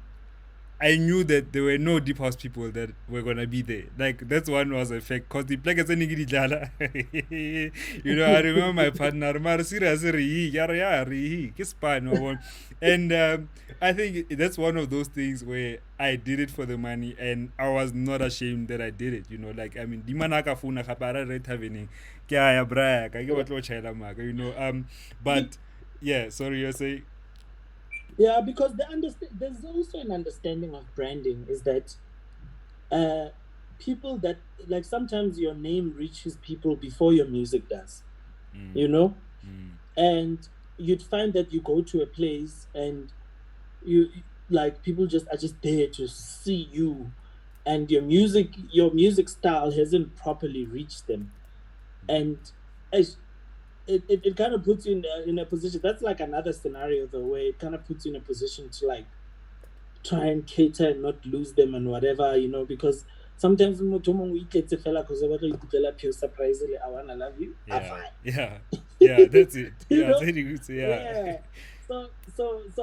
I knew that there were no deep house people that were gonna be there. Like that's one was a fact. Cause the plague is any I remember my partner, Mar serious yara yara kiss pan and I think that's one of those things where I did it for the money and I was not ashamed that I did it. Like I mean, di manaka funa kapara rate having kya ya bra ka ke batlo chaela maka, but yeah, sorry you're saying. yeah, because there's also an understanding of branding is that uh, people that, like, sometimes your name reaches people before your music does, Mm, you know? mm, And you'd find that you go to a place and you like people just are just there to see you, and your music style hasn't properly reached them. And as it kind of puts you in a position that's like another scenario though, where it kind of puts you in a position to like try and cater and not lose them and whatever, because sometimes motho o mongwe o itletse fela because o batla go ikutlwela pure surprisingly, I wanna love you, I yeah, fine. yeah, yeah, that's it. you Yeah, know very good. Yeah. yeah. So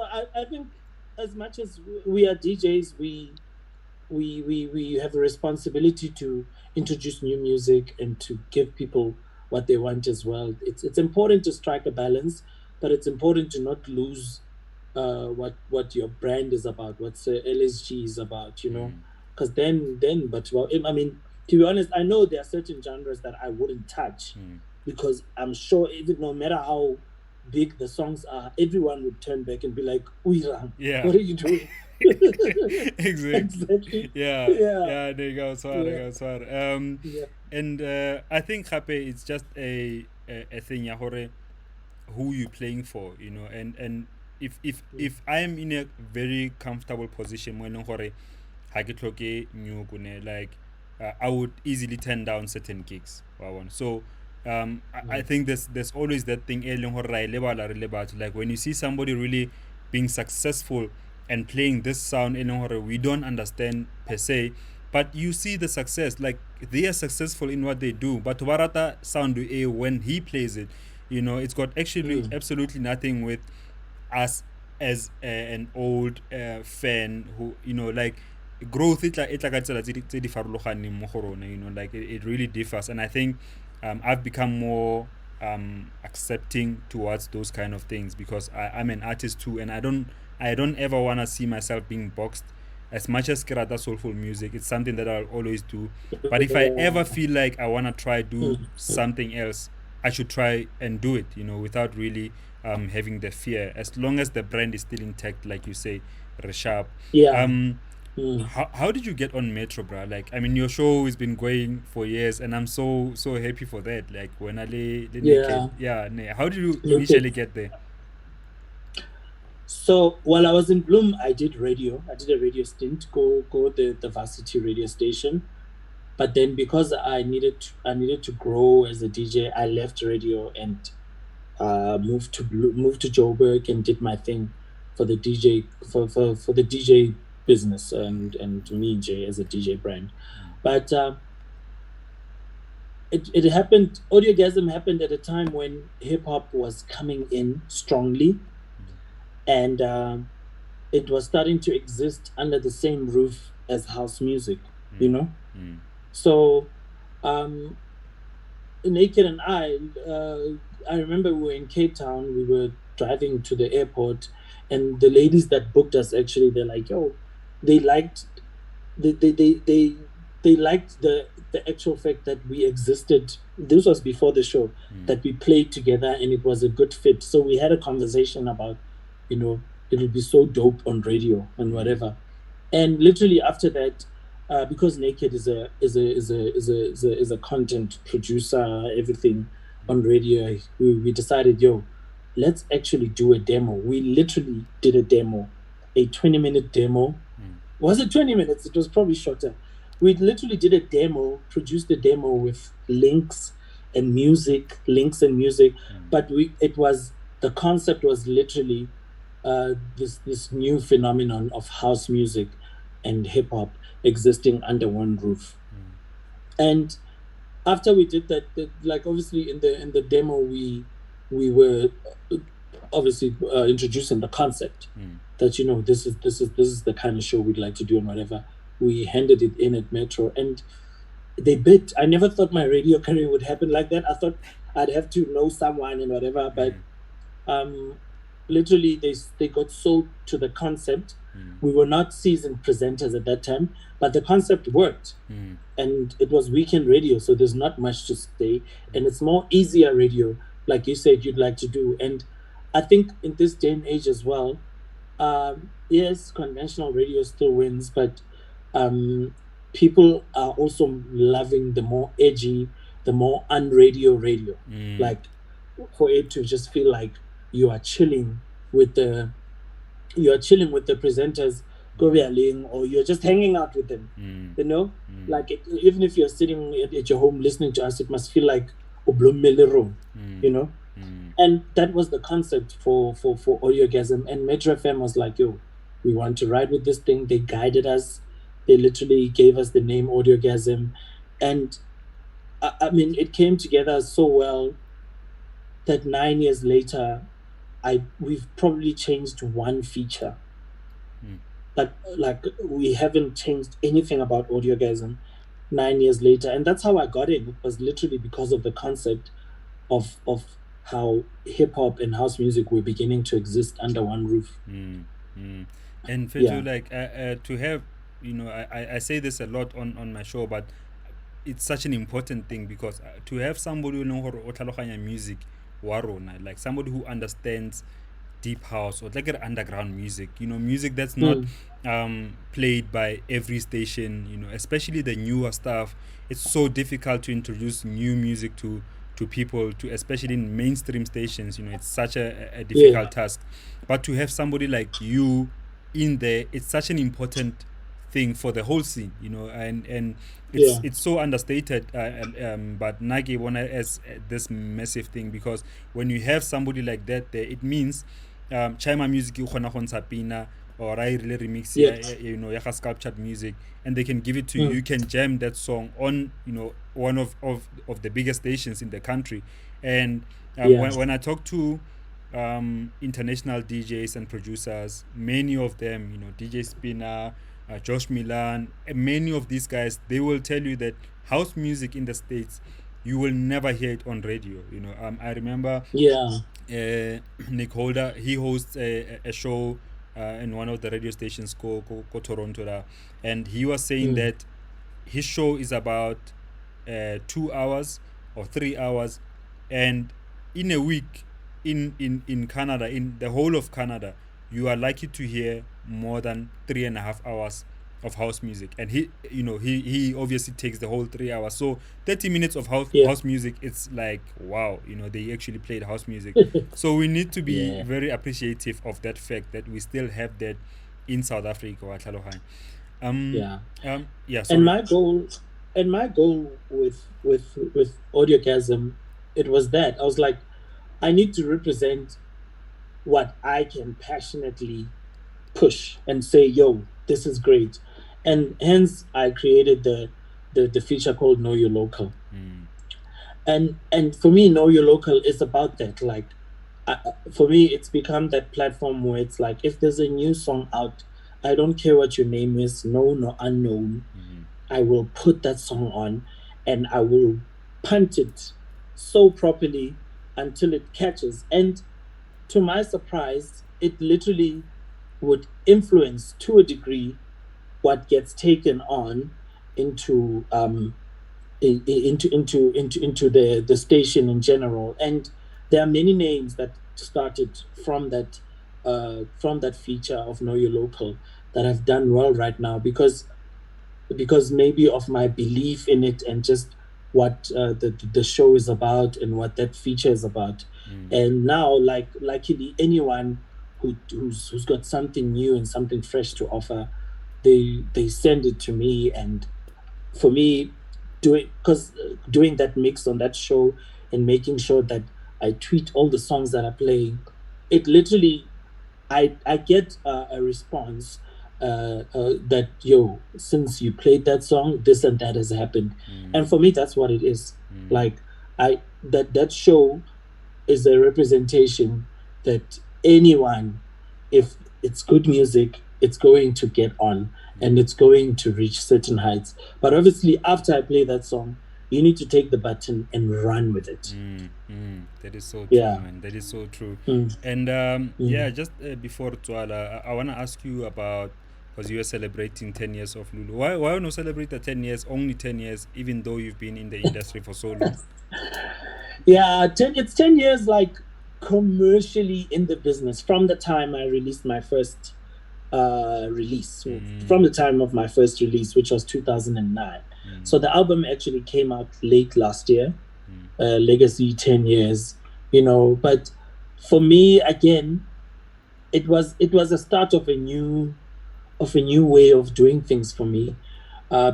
I think, as much as we are DJs, we have a responsibility to introduce new music and to give people what they want as well. It's important to strike a balance, but it's important to not lose what your brand is about, what LSG is about, Mm, because but well, I mean, to be honest, I know there are certain genres that I wouldn't touch, mm. because I'm sure even no matter how big the songs are, everyone would turn back and be like, Uirang, Yeah. what are you doing? Exactly. Exactly. Yeah, Yeah. yeah, there you go, sorry, Yeah. Yeah. and I think hape it's just a thing ya hore who you playing for, and Mm. if I am in a very comfortable position when hore ha ke tlhoke new kune, like I would easily turn down certain gigs. So I Mm. think there's always that thing e leng hore ra e lebala re le batho. Like when you see somebody really being successful and playing this sound e leng hore we don't understand per se, but you see the success, like they are successful in what they do, but barata sound a when he plays it, it's got actually Mm. absolutely nothing with us as an old fan who, like growth it like tse di farologaneng mo go rona, like it really differs. And I think I've become more accepting towards those kind of things because I'm an artist too, and I don't ever want to see myself being boxed. As much as Kirata soulful music, it's something that I'll always do. But if I ever Yeah. feel like I want to try do Mm. something else, I should try and do it, without really having the fear, as long as the brand is still intact, like you say, Resharp. Yeah. Um, Mm. how did you get on Metro, bro? Like, I mean, your show has been going for years, and I'm so happy for that. Like, when I lay naked, Yeah. yeah. How did you Okay. initially get there? So while I was in Bloom, I did radio. I did a radio stint, go the varsity radio station. But then because I needed to grow as a DJ, I left radio and moved to Joburg and did my thing for the DJ for the DJ business and me Jay as a DJ brand. But it happened. Audiogasm happened at a time when hip hop was coming in strongly, and it was starting to exist under the same roof as house music. You know, Mm, so um, Naked and I remember we were in Cape Town. We were driving to the airport, and the ladies that booked us actually, they're like, "Yo," they liked they they they they, they liked the actual fact that we existed. This was before the show, that we played together, and it was a good fit. So we had a conversation about, it'll be so dope on radio and whatever. And literally after that, because Naked is a content producer, everything on radio, we decided, yo, let's actually do a demo. We literally did a demo, a 20-minute demo. Was it 20 minutes? It was probably shorter. We literally did a demo, produced a demo with links and music, but the concept was literally this new phenomenon of house music and hip hop existing under one roof. And after we did that, like obviously in the demo we were obviously introducing the concept that this is the kind of show we'd like to do and whatever. We handed it in at Metro, and they bid. I never thought my radio career would happen like that. I thought I'd have to know someone and whatever, but um, literally they got sold to the concept. We were not seasoned presenters at that time, but the concept worked, and it was weekend radio, so there's not much to say, and it's more easier radio, like you said you'd like to do. And I think in this day and age as well, yes, conventional radio still wins, but people are also loving the more edgy, the more unradio radio. Like, for it to just feel like you are chilling with the presenters, or you're just hanging out with them. Like even if you're sitting at your home listening to us, it must feel like Oblommelero, you know. And that was the concept for Audiogasm. And Metro FM was like, yo, we want to ride with this thing. They guided us. They literally gave us the name Audiogasm. And I mean, it came together so well that 9 years later, we've probably changed one feature. But like we haven't changed anything about Audiogasm 9 years later. And that's how I got in. It was literally because of the concept of how hip hop and house music were beginning to exist under one roof. And Fetu, like to have, I say this a lot on my show, but it's such an important thing, because to have somebody who knows music warona, like somebody who understands deep house or like underground music, music that's not played by every station, especially the newer stuff. It's so difficult to introduce new music to people, to especially in mainstream stations. It's such a difficult task. But to have somebody like you in there, it's such an important thing for the whole scene, and it's so understated, but Nagi wanna as this massive thing, because when you have somebody like that there, it means Chima music you khona go ntsha pina, or I really remix ya sculptured music, and they can give it to you. You can jam that song on one of the biggest stations in the country. And when I talk to international DJs and producers, many of them, DJ Spinner, Josh Milan, many of these guys, they will tell you that house music in the States, you will never hear it on radio. I remember Nick Holder, he hosts a show in one of the radio stations called Toronto, and he was saying that his show is about 2 hours or 3 hours, and in a week in Canada, in the whole of Canada, you are likely to hear more than 3.5 hours of house music. And he obviously takes the whole 3 hours. So 30 minutes of Yeah. house music, it's like wow, they actually played house music. So we need to be Yeah. very appreciative of that fact that we still have that in South Africa. um Yeah. yeah, And sorry. my goal, with Audiogasm, it was that I was like, I need to represent what I can passionately push and say, yo, this is great. And hence I created the feature called Know Your Local. Mm, And for me, Know Your Local is about that. Like, for me, it's become that platform where it's like, if there's a new song out, I don't care what your name is, known or unknown, mm, I will put that song on and I will punt it so properly until it catches. And to my surprise, it literally would influence to a degree what gets taken on into into the station in general. And there are many names that started from that feature of Know Your Local that have done well right now because maybe of my belief in it and just what the show is about and what that feature is about. mm, And now, like luckily, anyone who's got something new and something fresh to offer, they send it to me. And for me, doing that mix on that show and making sure that I tweet all the songs that are playing, it literally I get a response that, yo, since you played that song, this and that has happened. mm, And for me, that's what it is. mm, Like, that show is a representation that anyone, if it's good music, it's going to get on and mm. it's going to reach certain heights. But obviously, after I play that song, you need to take the button and run with it. That is so true, Yeah. man. That is so true. Mm, And yeah, mm. just before Twala, I want to ask you about, because you are celebrating 10 years of Lulu. Why not celebrate the 10 years, only 10 years, even though you've been in the industry for so long? Yeah, it's 10 years, like, commercially in the business from the time I released my first release, Mm, from the time of my first release, which was 2009. mm, So the album actually came out late last year, mm, Legacy 10 years, but for me, again, it was a start of a new way of doing things for me,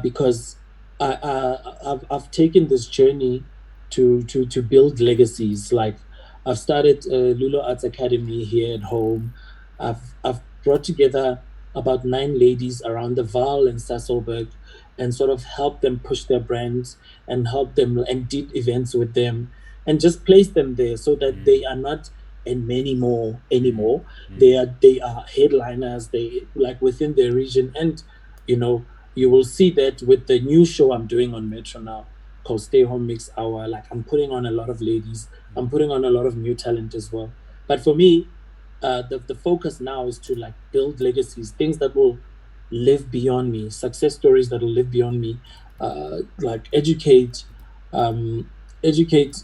because I've taken this journey to build legacies. Like, I've started Lulo Arts Academy here at home. I've brought together about 9 ladies around the Vaal and Sasolburg and sort of helped them push their brands and help them and did events with them and just placed them there so that mm, they are not in many more mm, anymore. mm, They are headliners, they like within their region. And you will see that with the new show I'm doing on Metro now called Stay Home Mix Hour. Like, I'm putting on a lot of ladies, I'm putting on a lot of new talent as well. But for me, the focus now is to, like, build legacies, things that will live beyond me, success stories that will live beyond me, like um, educate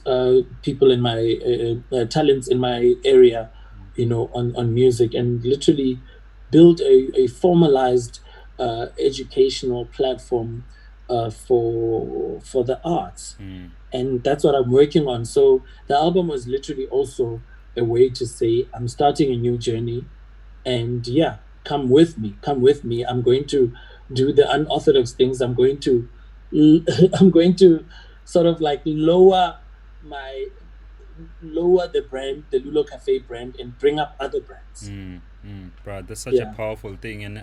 people in my talents in my area, on music, and literally build a formalized educational platform for the arts. mm, And that's what I'm working on. So the album was literally also a way to say I'm starting a new journey. And yeah, come with me. I'm going to do the unorthodox things. I'm going to sort of like my lower the brand, the Lulo Cafe brand, and bring up other brands. bro, that's such a Yeah. powerful thing, and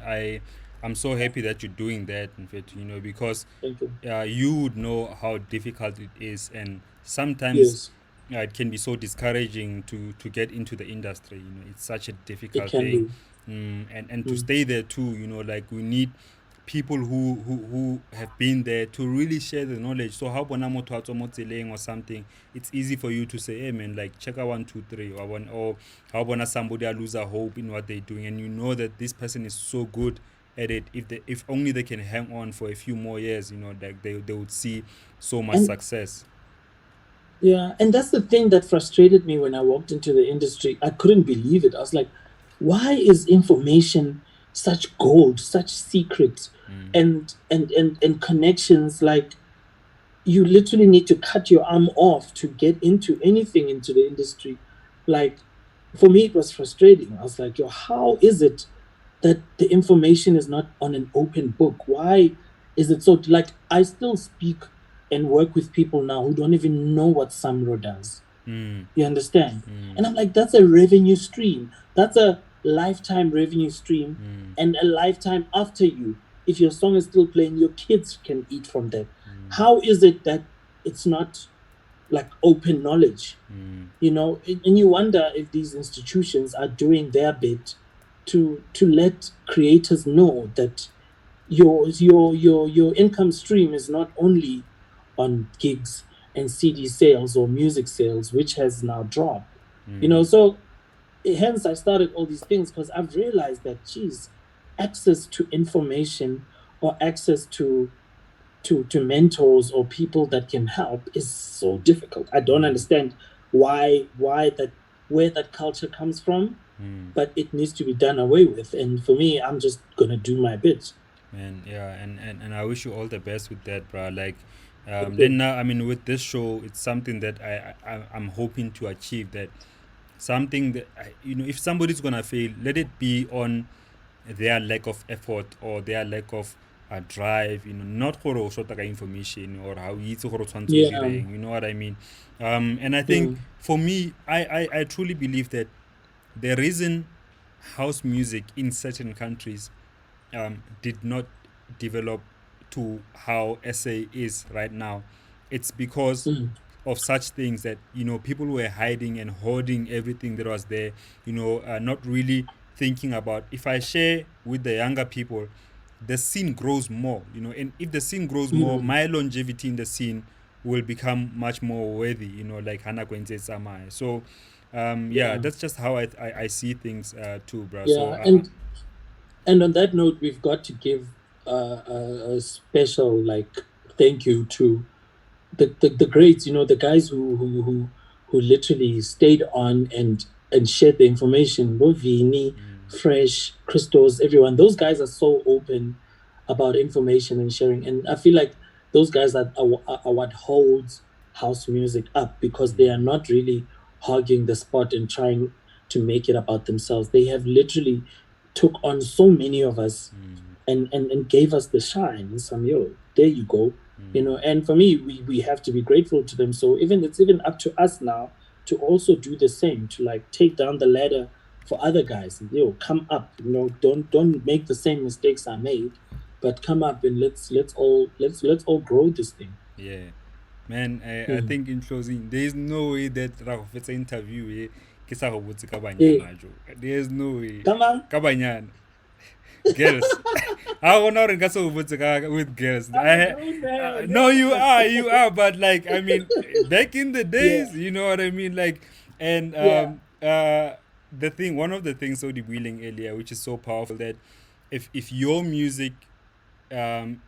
I'm so happy that you're doing that. In fact, because Thank you. you would know how difficult it is, and sometimes Yes, it can be so discouraging to get into the industry. It's such a it difficult can thing, be. and to Mm. stay there too. Like we need people who have been there to really share the knowledge. So how bona motho a tswa mo tseleng or something, it's easy for you to say, hey man, like check out 1, 2, 3, or how bona somebody a lose a hope in what they're doing, and you know that this person is so good at it. If only they can hang on for a few more years, like they would see so much And success. Yeah, and that's the thing that frustrated me when I walked into the industry. I couldn't believe it. I was like, why is information such gold, such secrets, and connections? Like, you literally need to cut your arm off to get into anything into the industry. Like, for me, it was frustrating. I was like, yo, how is it that the information is not on an open book? Why is it so? Like, I still speak and work with people now who don't even know what Samro does. Mm, You understand? mm, And I'm like, that's a revenue stream. That's a lifetime revenue stream mm, and a lifetime after you. If your song is still playing, your kids can eat from that. How is it that it's not like open knowledge? mm, And you wonder if these institutions are doing their bit to let creators know that your income stream is not only on gigs and CD sales or music sales, which has now dropped. So hence I started all these things because I've realized that, geez, access to information or access to mentors or people that can help is so difficult. I don't understand why that where that culture comes from, mm. but it needs to be done away with. And for me, I'm just gonna do my bit. Man, yeah, and I wish you all the best with that, bro. Like, Thank then you. now, I mean, with this show, it's something that I'm hoping to achieve. That something that if somebody's gonna fail, let it be on their lack of effort or their lack of drive. Not gore o shota ka information or how you itse gore o tshwanetse o Yeah. direng. You know what I mean? And I think Mm, for me, I truly believe that the reason house music in certain countries did not develop to how SA is right now. It's because mm, of such things that people were hiding and hoarding everything that was there. Not really thinking about, if I share with the younger people, the scene grows more. And if the scene grows more, mm. my longevity in the scene will become much more worthy. Like Hana Kwenze Samai. So yeah, Yeah. that's just how I see things too, bro. So Yeah. And on that note, we've got to give a special like thank you to the greats, the guys who literally stayed on and shared the information. Vini, Fresh, Christos, everyone. Those guys are so open about information and sharing, and I feel like those guys are what holds house music up because they are not really hogging the spot and trying to make it about themselves. They have literally took on so many of us and gave us the shine. And some, yo, there you go. And for me, we have to be grateful to them. So it's even up to us now to also do the same, to like take down the ladder for other guys. And come up. Don't make the same mistakes I made, but come up and let's all grow this thing. yeah. Man, I Mm. think in closing, there is no way that Rafetsa interview ke sa go botse ka Hey, banyana jo. There is no way. come on. Ka banyana. Girls. I want to get so with girls. I'm a grown man. No, Yeah. you are, but like I mean, back in the Yeah. days, you know what I mean, like, and Yeah. one of the things so the wheeling earlier, which is so powerful, that if your music um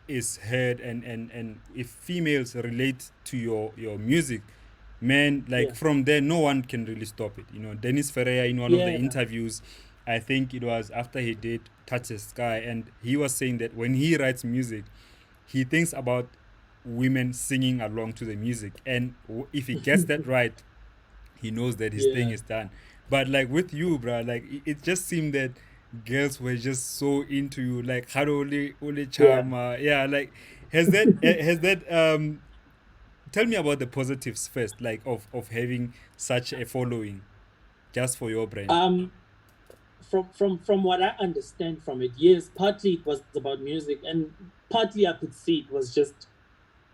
is heard, and if females relate to your music, man, like Yeah. from there no one can really stop it. Dennis Ferreira, in one of the Yeah. interviews, I think it was after he did Touch the Sky, and he was saying that when he writes music, he thinks about women singing along to the music, and if he gets that right, he knows that his thing Yeah. is done. But like with you, bro, like it just seemed that girls were just so into you, like Haroli Ole Yeah. Chama. Yeah, like has that tell me about the positives first, like of having such a following just for your brand. Um, from what I understand from it, yes, partly it was about music, and partly I could see it was just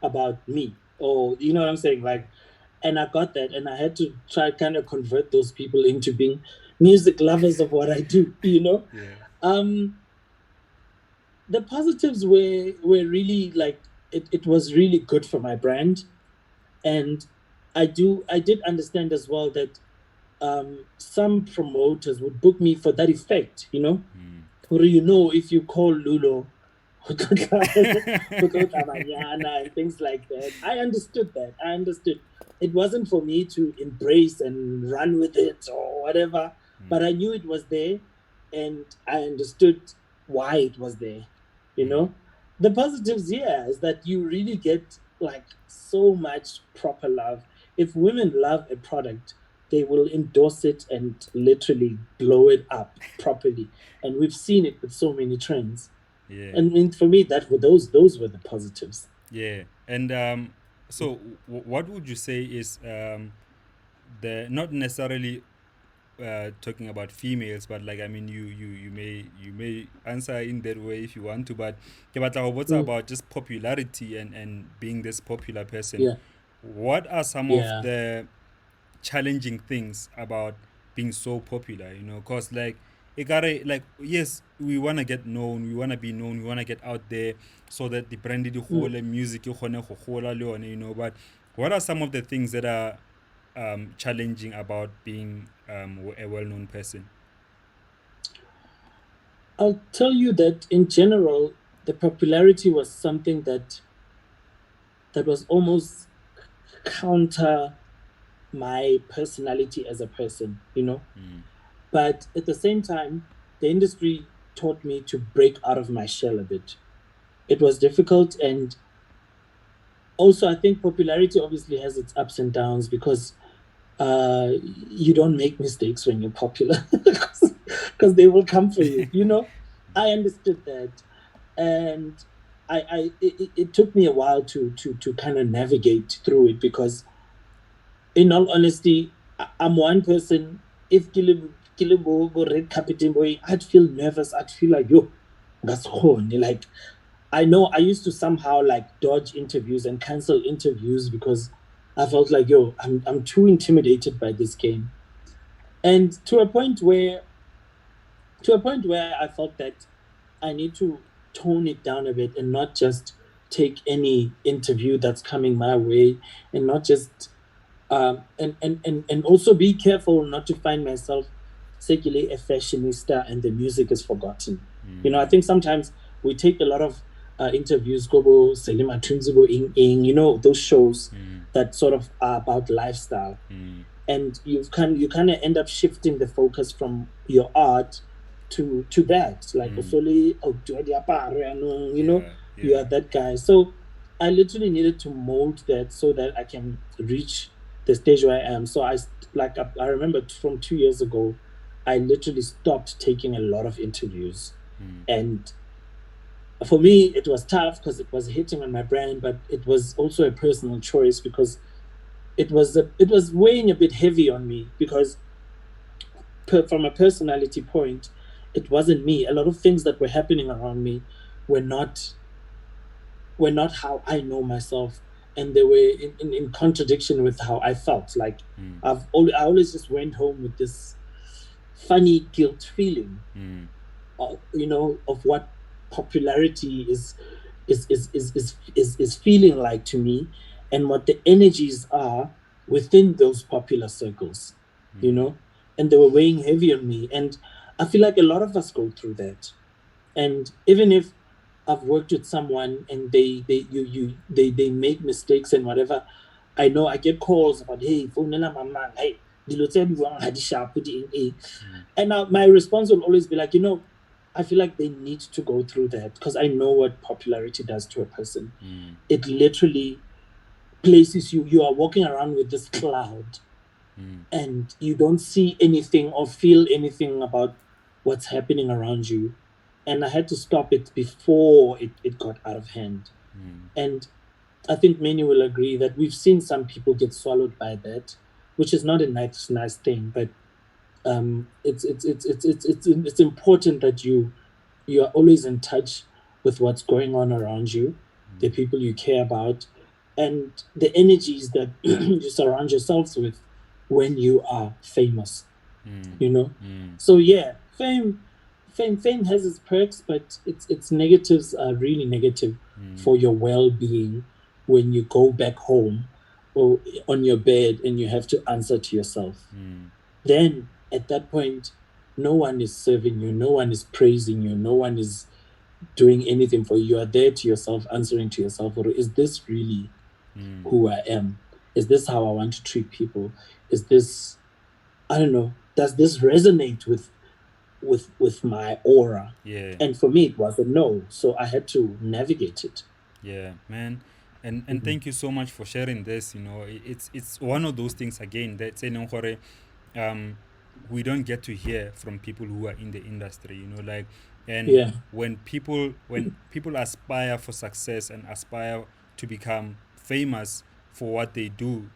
about me. Or you know what I'm saying? Like, and I got that, and I had to try kind of convert those people into being music lovers of what I do. Yeah. Um, the positives were really like it was really good for my brand, and I did understand as well that some promoters would book me for that effect. Or if you call Lulo, and things like that. I understood that. I understood. It wasn't for me to embrace and run with it or whatever, but I knew it was there and I understood why it was there. You know? The positives here is that you really get like so much proper love. If women love a product, they will endorse it and literally blow it up properly. And we've seen it with so many trends. Yeah. And I mean, for me, that were those were the positives. Yeah. And so what would you say is the not necessarily talking about females, but like I mean, you may answer in that way if you want to. But ke batla ho botsa Mm, about just popularity and being this popular person. yeah, What are some of yeah. the challenging things about being so popular? You know, cause like it gotta like yes, we wanna get known, we wanna be known, we wanna get out there so that the brand the whole Mm. music you know. But what are some of the things that are challenging about being a well-known person? I'll tell you that in general, the popularity was something that was almost counter my personality as a person, you know. But at the same time, the industry taught me to break out of my shell a bit. It was difficult, and also I think popularity obviously has its ups and downs because you don't make mistakes when you're popular because they will come for you. You know, I understood that, and it took me a while to kind of navigate through it because, in all honesty, I'm one person. If go red carpeting boy, I'd feel nervous. I'd feel like yo, that's horny. Like I know I used to somehow like dodge interviews and cancel interviews because I felt like yo, I'm too intimidated by this game. And to a point where I felt that I need to tone it down a bit and not just take any interview that's coming my way and not just and also be careful not to find myself secretly a fashionista and the music is forgotten. You know, I think sometimes we take a lot of interviews, Gobo, Selima Tunzibo, you know, those shows that sort of are about lifestyle, and you kind of end up shifting the focus from your art to that, like Osole, oh, you know, Yeah, you yeah. are that guy. So I literally needed to mold that so that I can reach the stage where I am. So I remember from 2 years ago, I literally stopped taking a lot of interviews, and for me it was tough because it was hitting on my brand, but it was also a personal choice because it was weighing a bit heavy on me because from a personality point, it wasn't me. A lot of things that were happening around me were not were not how I know myself, and they were in contradiction with how I felt. Like I always just went home with this funny guilt feeling, you know, of what popularity is feeling like to me, and what the energies are within those popular circles, you know, and they were weighing heavy on me, and I feel like a lot of us go through that. And even if I've worked with someone and they make mistakes and whatever, I know I get calls about, hey, phone mama, hey, dilo tse di buang ha di sharp, di eng eng. And my response will always be like, you know, I feel like they need to go through that because I know what popularity does to a person. It literally places you. You are walking around with this cloud and you don't see anything or feel anything about what's happening around you. And I had to stop it before it got out of hand. And I think many will agree that we've seen some people get swallowed by that, which is not a nice thing. But it's important that you are always in touch with what's going on around you, the people you care about, and the energies that you surround yourselves with when you are famous. You know, so yeah, fame has its perks, but its negatives are really negative for your well-being when you go back home or on your bed and you have to answer to yourself. Then at that point, no one is serving you, no one is praising you, no one is doing anything for you. You are there to yourself, answering to yourself, or is this really who I am? Is this how I want to treat people? Is this, I don't know, does this resonate with my aura? Yeah. And for me it was a no. So I had to navigate it. Yeah, man. And Mhm. thank you so much for sharing this. You know, it's one of those things again that say no um we don't get to hear from people who are in the industry, you know, like, and Yeah, when people aspire for success and aspire to become famous for what they do,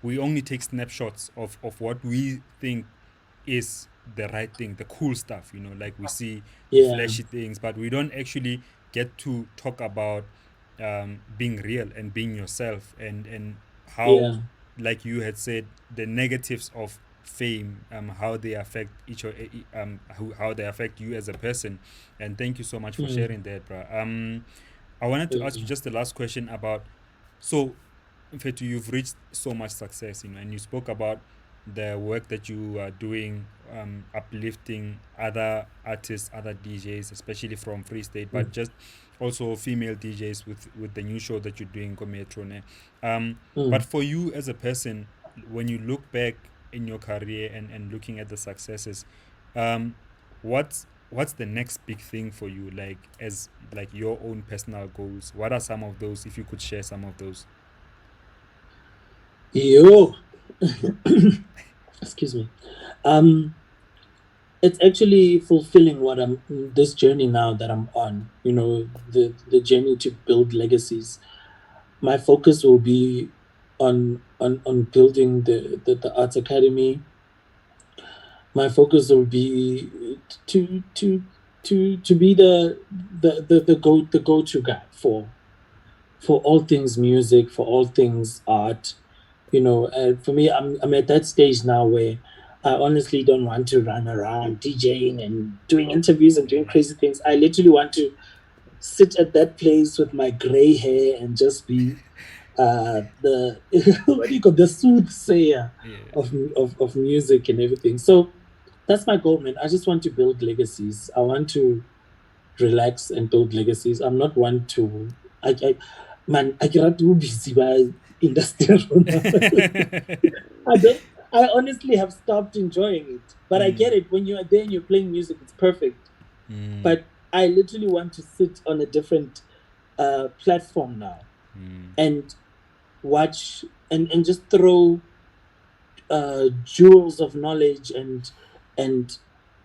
we only take snapshots of what we think is the right thing, the cool stuff, you know, like we see the yeah, flashy things, but we don't actually get to talk about being real and being yourself, and how, yeah. like you had said, the negatives of fame, how they affect how they affect you as a person. And thank you so much for Mm, sharing that, bro. I wanted to ask you pleasure. just the last question about, so Fetu, you've reached so much success, you know, and you spoke about the work that you are doing, uplifting other artists, other DJs, especially from Free State, but Mm, just also female DJs with the new show that you're doing, Gometrone. But mm. for you as a person, when you look back in your career and looking at the successes, um, what's the next big thing for you, like as like your own personal goals? What are some of those, if you could share some of those? Yo, excuse me. Um, it's actually fulfilling what I'm this journey now that I'm on. You know, the journey to build legacies. My focus will be on building the arts academy. My focus will be to be the go-to guy for all things music, for all things art. You know, for me, I'm at that stage now where I honestly don't want to run around DJing and doing interviews and doing crazy things. I literally want to sit at that place with my gray hair and just be the what do you call, the soothsayer Yeah. of music and everything. So that's my goal, man. I just want to build legacies. I want to relax and build legacies. I'm not one to I man, I cannot do busy by industry. I don't I honestly have stopped enjoying it. But I get Mm, it. When you are there and you're playing music, it's perfect. mm, But I literally want to sit on a different platform now mm, and watch and just throw jewels of knowledge and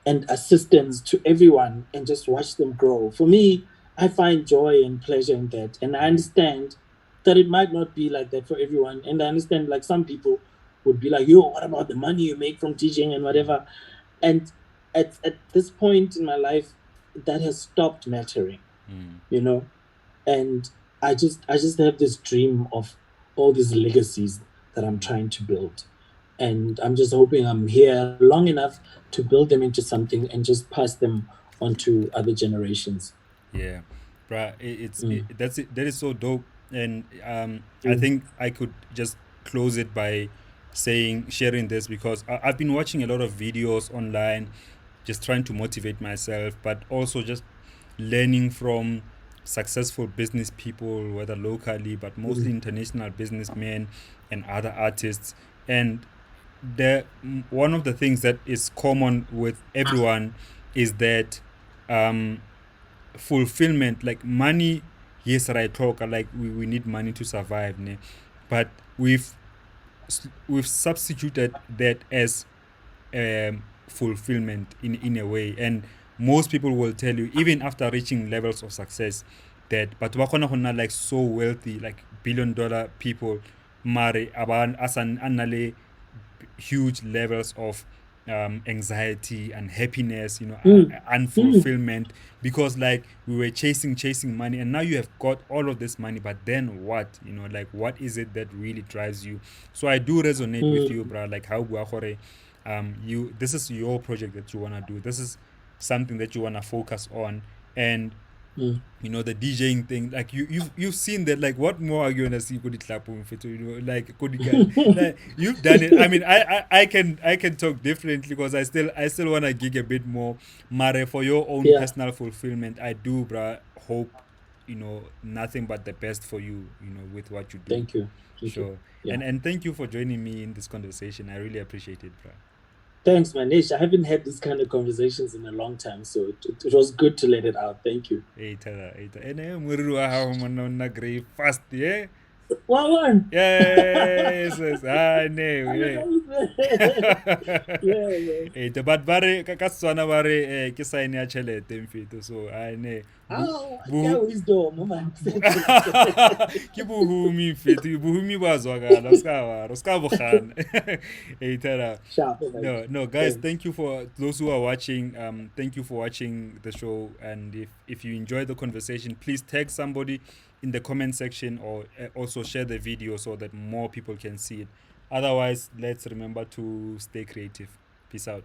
and assistance to everyone and just watch them grow. For me, I find joy and pleasure in that, and I mm, understand that it might not be like that for everyone. And I understand, like, some people would be like, "Yo, what about the money you make from teaching and whatever?" And at this point in my life, that has stopped mattering. mm. You know, and I just have this dream of all these legacies that I'm trying to build, and I'm just hoping I'm here long enough to build them into something and just pass them on to other generations. Yeah, bruh, Mm, that's it. That is so dope. And I mm, think I could just close it by saying, sharing this, because I've been watching a lot of videos online, just trying to motivate myself, but also just learning from successful business people, whether locally but mostly mm, international businessmen and other artists. And the one of the things that is common with everyone is that um, fulfillment, like money. Yes, right, talk like we need money to survive, ne? But we've substituted that as fulfillment in a way. And most people will tell you, even after reaching levels of success, that but wakona hona like so wealthy, like $1 billion people, mare aban asan anale huge levels of anxiety and happiness, you know, mm, mm, unfulfillment, because like we were chasing money, and now you have got all of this money, but then what, you know, like what is it that really drives you? So I do resonate with you, mm, bro. Like how you, this is your project that you want to do, this is something that you want to focus on. And you know, the DJing thing. Like you've seen that. Like, what more are you gonna see? Could it clap you know, like could it, like, you've done it. I mean, I can talk differently because I still wanna gig a bit more. Mare, for your own Yeah. personal fulfillment, I do, bruh, hope, you know, nothing but the best for you, you know, with what you do. Thank you. Thank you. Sure. Yeah. And thank you for joining me in this conversation. I really appreciate it, bruh. Thanks, Manish. I haven't had this kind of conversations in a long time, so it was good to let it out. Thank you. Hey, tada, hey, tada. Mururu aha na grey fast, yeah. One. Yes, yes. I know, yeah. Yeah, yeah. Ete but bare ka Setswana bare ke sign ya tšhelete mfeto, so I ne Oh, yeah, wisdom, man. ke bohumi mfeto, bohumi ba zwakala ska bogana. Hey, tada. Sharp. No, guys, thank you for those who are watching. Thank you for watching the show, and if you enjoyed the conversation, please tag somebody in the comment section, or also share the video so that more people can see it. Otherwise, let's remember to stay creative. Peace out.